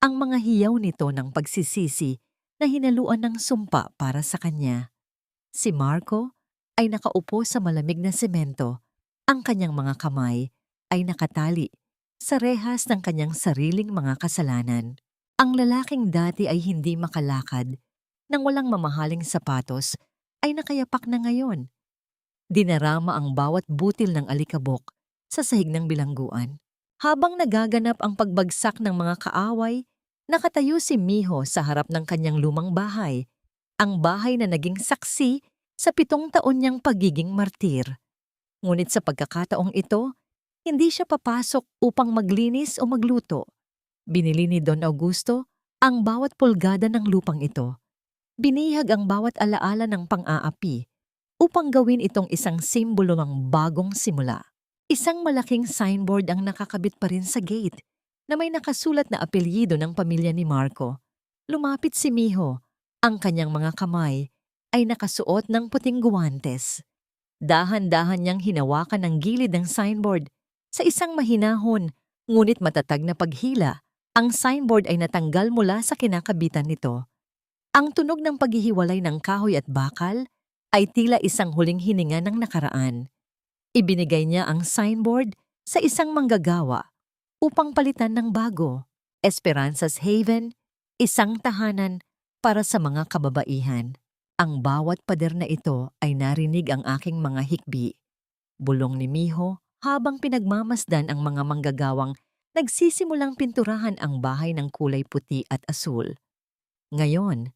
Ang mga hiyaw nito ng pagsisisi na hinaluan ng sumpa para sa kanya. Si Marco ay nakaupo sa malamig na semento. Ang kanyang mga kamay ay nakatali sa rehas ng kanyang sariling mga kasalanan. Ang lalaking dati ay hindi makalakad nang walang mamahaling sapatos ay nakayapak na ngayon. Dinarama ang bawat butil ng alikabok sa sahig ng bilangguan. Habang nagaganap ang pagbagsak ng mga kaaway, nakatayo si Miho sa harap ng kanyang lumang bahay, ang bahay na naging saksi sa 7 taon niyang pagiging martir. Ngunit sa pagkakataong ito, hindi siya papasok upang maglinis o magluto. Binili ni Don Augusto ang bawat pulgada ng lupang ito. Binihag ang bawat alaala ng pang-aapi upang gawin itong isang simbolo ng bagong simula. Isang malaking signboard ang nakakabit pa rin sa gate na may nakasulat na apelyido ng pamilya ni Marco. Lumapit si Miho. Ang kanyang mga kamay ay nakasuot ng puting guwantes. Dahan-dahan niyang hinawakan ang gilid ng signboard. Sa isang mahinahon, ngunit matatag na paghila, ang signboard ay natanggal mula sa kinakabitan nito. Ang tunog ng paghihiwalay ng kahoy at bakal ay tila isang huling hininga ng nakaraan. Ibinigay niya ang signboard sa isang manggagawa upang palitan ng bago. Esperanza's Haven, isang tahanan para sa mga kababaihan. Ang bawat pader na ito ay narinig ang aking mga hikbi. Bulong ni Miho habang pinagmamasdan ang mga manggagawang nagsisimulang pinturahan ang bahay ng kulay puti at asul. Ngayon,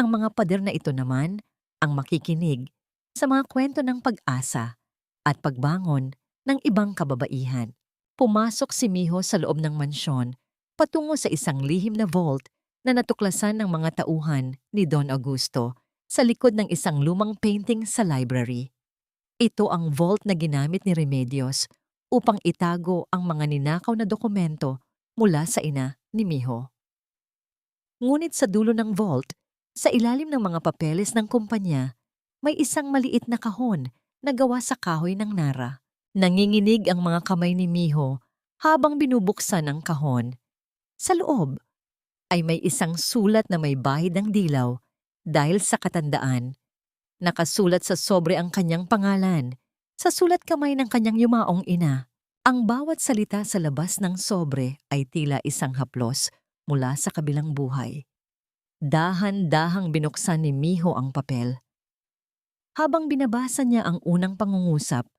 ang mga pader na ito naman ang makikinig sa mga kwento ng pag-asa at pagbangon ng ibang kababaihan. Pumasok si Miho sa loob ng mansyon patungo sa isang lihim na vault na natuklasan ng mga tauhan ni Don Augusto sa likod ng isang lumang painting sa library. Ito ang vault na ginamit ni Remedios upang itago ang mga ninakaw na dokumento mula sa ina ni Miho. Ngunit sa dulo ng vault, sa ilalim ng mga papeles ng kumpanya, may isang maliit na kahon na gawa sa kahoy ng nara. Nanginginig ang mga kamay ni Miho habang binubuksan ang kahon. Sa loob ay may isang sulat na may bahid ng dilaw dahil sa katandaan. Nakasulat sa sobre ang kanyang pangalan, sa sulat kamay ng kanyang yumaong ina. Ang bawat salita sa labas ng sobre ay tila isang haplos mula sa kabilang buhay. Dahan-dahang binuksan ni Miho ang papel. Habang binabasa niya ang unang pangungusap,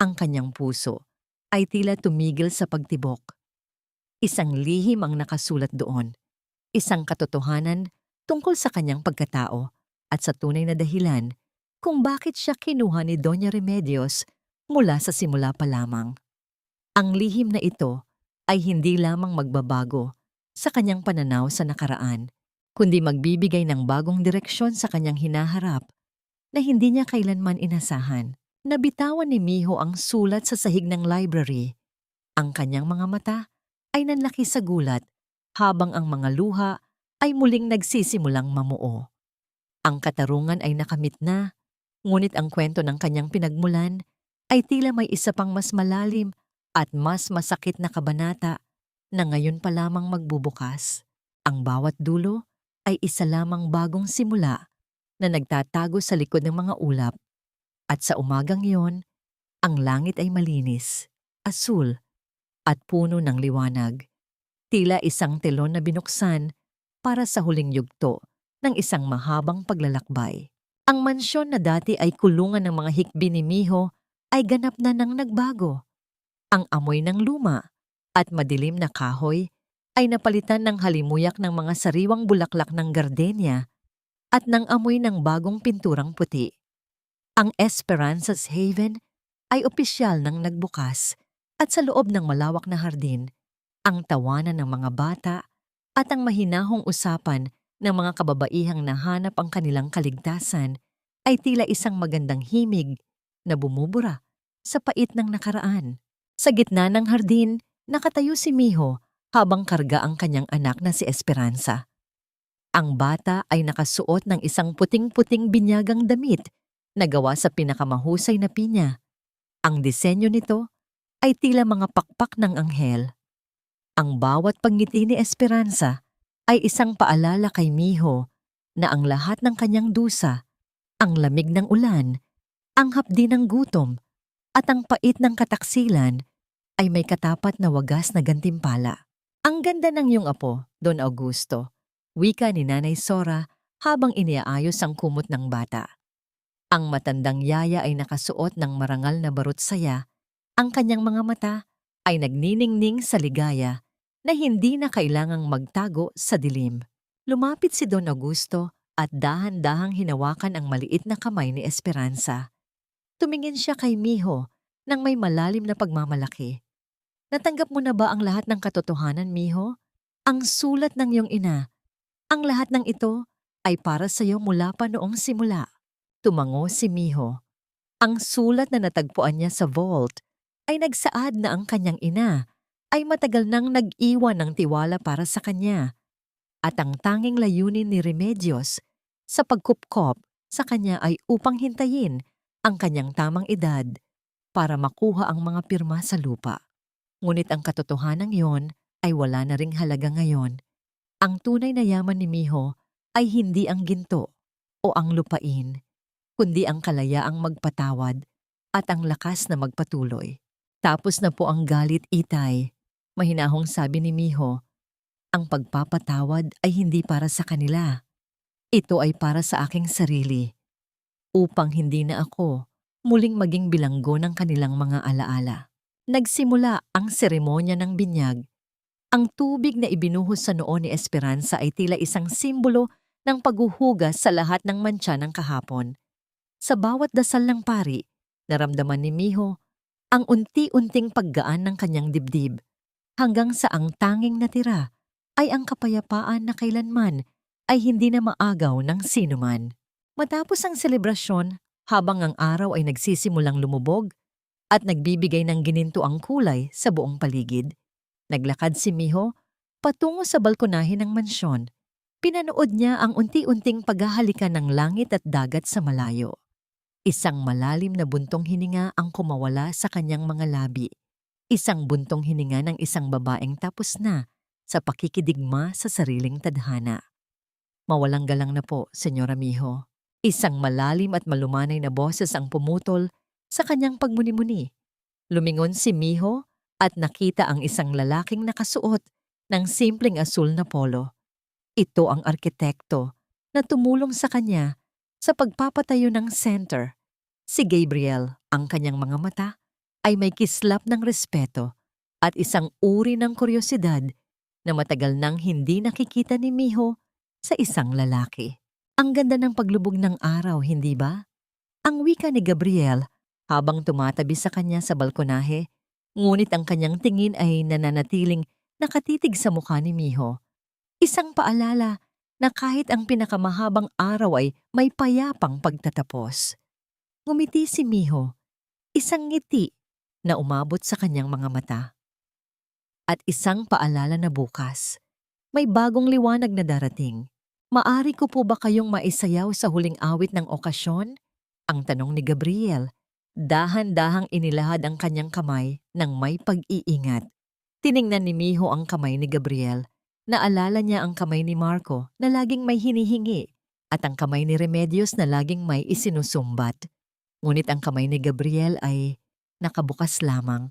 ang kanyang puso ay tila tumigil sa pagtibok. Isang lihim ang nakasulat doon, isang katotohanan tungkol sa kanyang pagkatao at sa tunay na dahilan kung bakit siya kinuha ni Doña Remedios mula sa simula pa lamang. Ang lihim na ito ay hindi lamang magbabago sa kanyang pananaw sa nakaraan, kundi magbibigay ng bagong direksyon sa kanyang hinaharap na hindi niya kailanman inasahan. Nabitawan ni Miho ang sulat sa sahig ng library. Ang kanyang mga mata ay nanlaki sa gulat habang ang mga luha ay muling nagsisimulang mamuo. Ang katarungan ay nakamit na, ngunit ang kwento ng kanyang pinagmulan ay tila may isa pang mas malalim at mas masakit na kabanata na ngayon pa lamang magbubukas. Ang bawat dulo ay isa lamang bagong simula na nagtatago sa likod ng mga ulap. At sa umagang iyon, ang langit ay malinis, asul, at puno ng liwanag. Tila isang telon na binuksan para sa huling yugto ng isang mahabang paglalakbay. Ang mansyon na dati ay kulungan ng mga hikbi ni Miho ay ganap na nang nagbago. Ang amoy ng luma at madilim na kahoy ay napalitan ng halimuyak ng mga sariwang bulaklak ng gardenia at ng amoy ng bagong pinturang puti. Ang Esperanza's Haven ay opisyal nang nagbukas at sa loob ng malawak na hardin, ang tawanan ng mga bata at ang mahinahong usapan ng mga kababaihang nahanap ang kanilang kaligtasan ay tila isang magandang himig na bumubura sa pait ng nakaraan. Sa gitna ng hardin, nakatayo si Miho habang karga ang kanyang anak na si Esperanza. Ang bata ay nakasuot ng isang puting-puting binyagang damit na gawa sa pinakamahusay na pinya. Ang disenyo nito ay tila mga pakpak ng anghel. Ang bawat pagngiti ni Esperanza ay isang paalala kay Miho na ang lahat ng kanyang dusa, ang lamig ng ulan, ang hapdi ng gutom, at ang pait ng kataksilan ay may katapat na wagas na gantimpala. Ang ganda ng iyong apo, Don Augusto, wika ni Nanay Sora habang iniaayos ang kumot ng bata. Ang matandang yaya ay nakasuot ng marangal na barot saya. Ang kanyang mga mata ay nagniningning sa ligaya na hindi na kailangang magtago sa dilim. Lumapit si Don Augusto at dahan-dahang hinawakan ang maliit na kamay ni Esperanza. Tumingin siya kay Miho nang may malalim na pagmamalaki. Natanggap mo na ba ang lahat ng katotohanan, Miho? Ang sulat ng iyong ina. Ang lahat ng ito ay para sa iyo mula pa noong simula. Tumango si Miho. Ang sulat na natagpuan niya sa vault ay nagsaad na ang kanyang ina ay matagal nang nag-iwan ng tiwala para sa kanya at ang tanging layunin ni Remedios sa pagkupkop sa kanya ay upang hintayin ang kanyang tamang edad para makuha ang mga pirma sa lupa. Ngunit ang katotohanan yon ay wala na ring halaga ngayon. Ang tunay na yaman ni Miho ay hindi ang ginto o ang lupain, kundi ang kalayaang magpatawad at ang lakas na magpatuloy. Tapos na po ang galit, Itay. Mahinahong sabi ni Miho, ang pagpapatawad ay hindi para sa kanila. Ito ay para sa aking sarili, upang hindi na ako muling maging bilanggo ng kanilang mga alaala. Nagsimula ang seremonya ng binyag. Ang tubig na ibinuhos sa noo ni Esperanza ay tila isang simbolo ng paghuhugas sa lahat ng mantsa ng kahapon. Sa bawat dasal ng pari, naramdaman ni Miho ang unti-unting paggaan ng kanyang dibdib, hanggang sa ang tanging natira ay ang kapayapaan na kailanman ay hindi na maagaw ng sinuman. Matapos ang selebrasyon, habang ang araw ay nagsisimulang lumubog at nagbibigay ng gininto ang kulay sa buong paligid, naglakad si Miho patungo sa balkonahe ng mansyon. Pinanood niya ang unti-unting paghahalikan ng langit at dagat sa malayo. Isang malalim na buntong hininga ang kumawala sa kanyang mga labi. Isang buntong hininga ng isang babaeng tapos na sa pakikidigma sa sariling tadhana. Mawalang galang na po, Senyora Miho. Isang malalim at malumanay na boses ang pumutol sa kanyang pagmuni-muni. Lumingon si Miho at nakita ang isang lalaking nakasuot ng simpleng asul na polo. Ito ang arkitekto na tumulong sa kanya sa pagpapatayo ng center. Si Gabriel, ang kanyang mga mata, ay may kislap ng respeto at isang uri ng kuryosidad na matagal nang hindi nakikita ni Miho sa isang lalaki. Ang ganda ng paglubog ng araw, hindi ba? Ang wika ni Gabriel habang tumatabi sa kanya sa balkonahe, ngunit ang kanyang tingin ay nananatiling nakatitig sa mukha ni Miho. Isang paalala na kahit ang pinakamahabang araw ay may payapang pagtatapos. Ngumiti si Miho, isang ngiti na umabot sa kanyang mga mata. At isang paalala na bukas, may bagong liwanag na darating. Maari ko po ba kayong maisayaw sa huling awit ng okasyon? Ang tanong ni Gabriel. Dahan-dahang inilahad ang kanyang kamay ng may pag-iingat. Tiningnan ni Miho ang kamay ni Gabriel. Naalala niya ang kamay ni Marco na laging may hinihingi at ang kamay ni Remedios na laging may isinusumbat. Ngunit ang kamay ni Gabriel ay nakabukas lamang,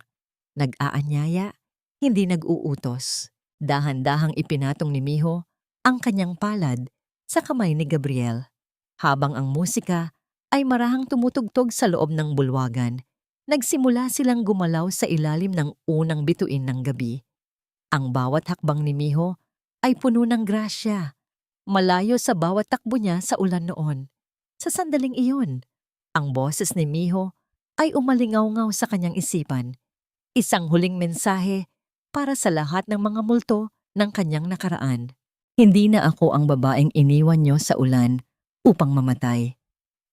nag-aanyaya, hindi nag-uutos. Dahan-dahang ipinatong ni Miho ang kanyang palad sa kamay ni Gabriel. Habang ang musika ay marahang tumutugtog sa loob ng bulwagan, Nagsimula silang gumalaw sa ilalim ng unang bituin ng gabi. Ang bawat hakbang ni Miho ay puno ng grasya, malayo sa bawat takbo niya sa ulan noon. Sa sandaling iyon, ang boses ni Miho ay umalingaw-ngaw sa kanyang isipan. Isang huling mensahe para sa lahat ng mga multo ng kanyang nakaraan. Hindi na ako ang babaeng iniwan niyo sa ulan upang mamatay.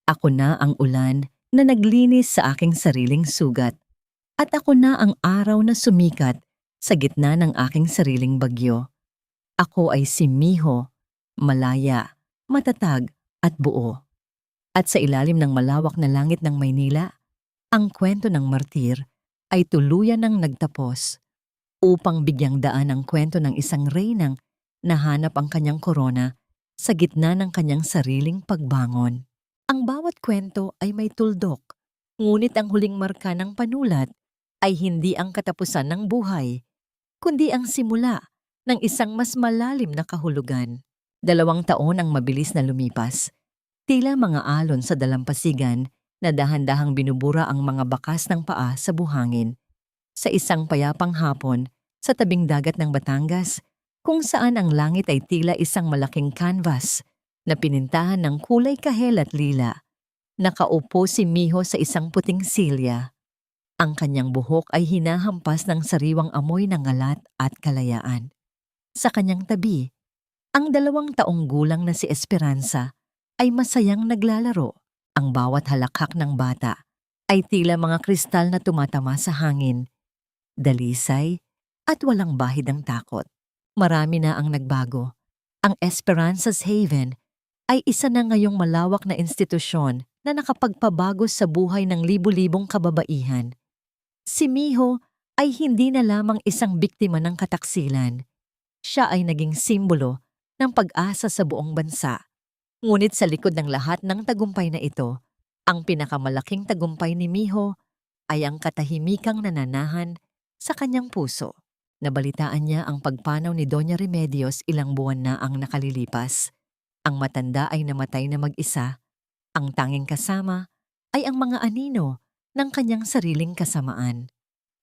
Ako na ang ulan na naglinis sa aking sariling sugat. At ako na ang araw na sumikat sa gitna ng aking sariling bagyo. Ako ay si Miho, malaya, matatag at buo. At sa ilalim ng malawak na langit ng Maynila, ang kwento ng martir ay tuluyan ng nagtapos upang bigyang daan ang kwento ng isang reynang nahanap ang kanyang korona sa gitna ng kanyang sariling pagbangon. Ang bawat kwento ay may tuldok, ngunit ang huling marka ng panulat ay hindi ang katapusan ng buhay, kundi ang simula ng isang mas malalim na kahulugan. 2 taon ang mabilis na lumipas, tila mga alon sa dalampasigan na dahan-dahang binubura ang mga bakas ng paa sa buhangin. Sa isang payapang hapon, sa tabing dagat ng Batangas, kung saan ang langit ay tila isang malaking canvas na pinintahan ng kulay kahel at lila, nakaupo si Miho sa isang puting silya. Ang kanyang buhok ay hinahampas ng sariwang amoy ng ngalat at kalayaan. Sa kanyang tabi, ang 2 taong gulang na si Esperanza ay masayang naglalaro. Ang bawat halakhak ng bata ay tila mga kristal na tumatama sa hangin, dalisay at walang bahid ng takot. Marami na ang nagbago. Ang Esperanza's Haven ay isa na ngayong malawak na institusyon na nakapagpabago sa buhay ng libu-libong kababaihan. Si Miho ay hindi na lamang isang biktima ng kataksilan. Siya ay naging simbolo ng pag-asa sa buong bansa. Ngunit sa likod ng lahat ng tagumpay na ito, ang pinakamalaking tagumpay ni Miho ay ang katahimikang nananahan sa kanyang puso. Nabalitaan niya ang pagpanaw ni Doña Remedios ilang buwan na ang nakalilipas. Ang matanda ay namatay na mag-isa. Ang tanging kasama ay ang mga anino ng kanyang sariling kasamaan.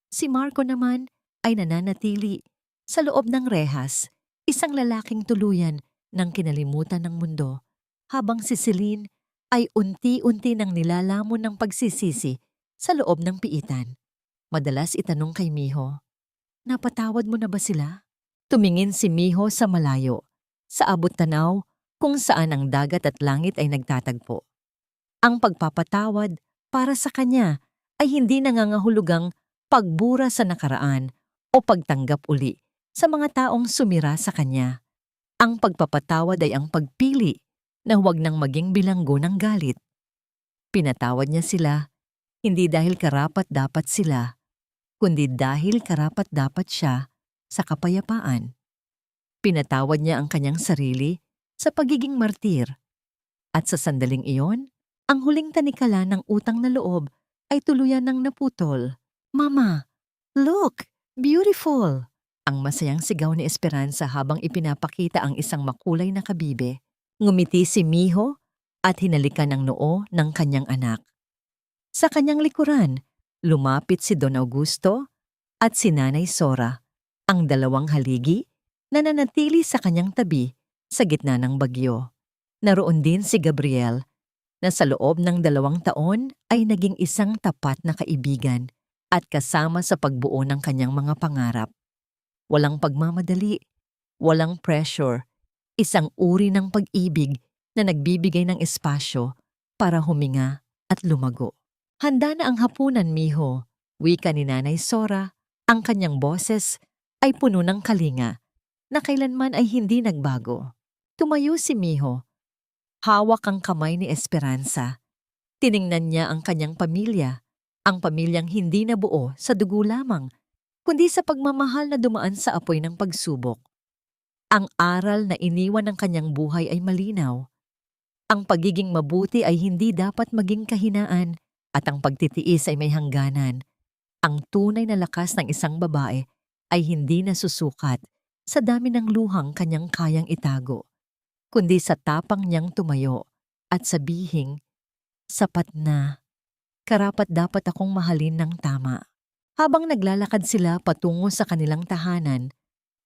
Si Marco naman ay nananatili sa loob ng rehas, isang lalaking tuluyan ng kinalimutan ng mundo, habang si Celine ay unti-unti nang nilalamon ng pagsisisi sa loob ng piitan. Madalas itanong kay Miho, "Napatawad mo na ba sila?" Tumingin si Miho sa malayo, sa abot tanaw kung saan ang dagat at langit ay nagtatagpo. Ang pagpapatawad para sa kanya ay hindi nangangahulugang pagbura sa nakaraan o pagtanggap uli sa mga taong sumira sa kanya. Ang pagpapatawad ay ang pagpili na huwag nang maging bilanggo ng galit. Pinatawad niya sila, hindi dahil karapat-dapat sila, kundi dahil karapat-dapat siya sa kapayapaan. Pinatawad niya ang kanyang sarili sa pagiging martir. At sa sandaling iyon, ang huling tanikala ng utang na loob ay tuluyan ng naputol. "Mama, look! Beautiful!" Ang masayang sigaw ni Esperanza habang ipinapakita ang isang makulay na kabibe. Ngumiti si Miho at hinalikan ang noo ng kanyang anak. Sa kanyang likuran, lumapit si Don Augusto at si Nanay Sora, ang 2 haligi na nanatili sa kanyang tabi sa gitna ng bagyo. Naroon din si Gabriel, na sa loob ng 2 taon ay naging isang tapat na kaibigan at kasama sa pagbuo ng kanyang mga pangarap. Walang pagmamadali, walang pressure, isang uri ng pag-ibig na nagbibigay ng espasyo para huminga at lumago. Handa na ang hapunan, Miho, wika ni Nanay Sora. Ang kanyang boses ay puno ng kalinga na kailanman ay hindi nagbago. Tumayo si Miho. Hawak ang kamay ni Esperanza. Tiningnan niya ang kanyang pamilya, ang pamilyang hindi nabuo sa dugo lamang, kundi sa pagmamahal na dumaan sa apoy ng pagsubok. Ang aral na iniwan ng kanyang buhay ay malinaw. Ang pagiging mabuti ay hindi dapat maging kahinaan at ang pagtitiis ay may hangganan. Ang tunay na lakas ng isang babae ay hindi nasusukat sa dami ng luhang kanyang kayang itago, kundi sa tapang niyang tumayo at sabihing, "Sapat na." karapat-dapat akong mahalin ng tama. Habang naglalakad sila patungo sa kanilang tahanan,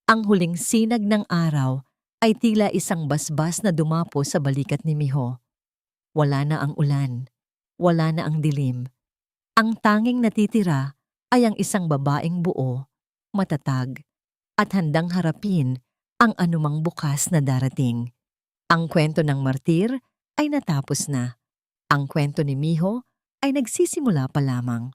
ang huling sinag ng araw ay tila isang basbas na dumapo sa balikat ni Miho. Wala na ang ulan, wala na ang dilim. Ang tanging natitira ay ang isang babaeng buo, matatag, at handang harapin ang anumang bukas na darating. Ang kwento ng martir ay natapos na. Ang kwento ni Miho ay nagsisimula pa lamang.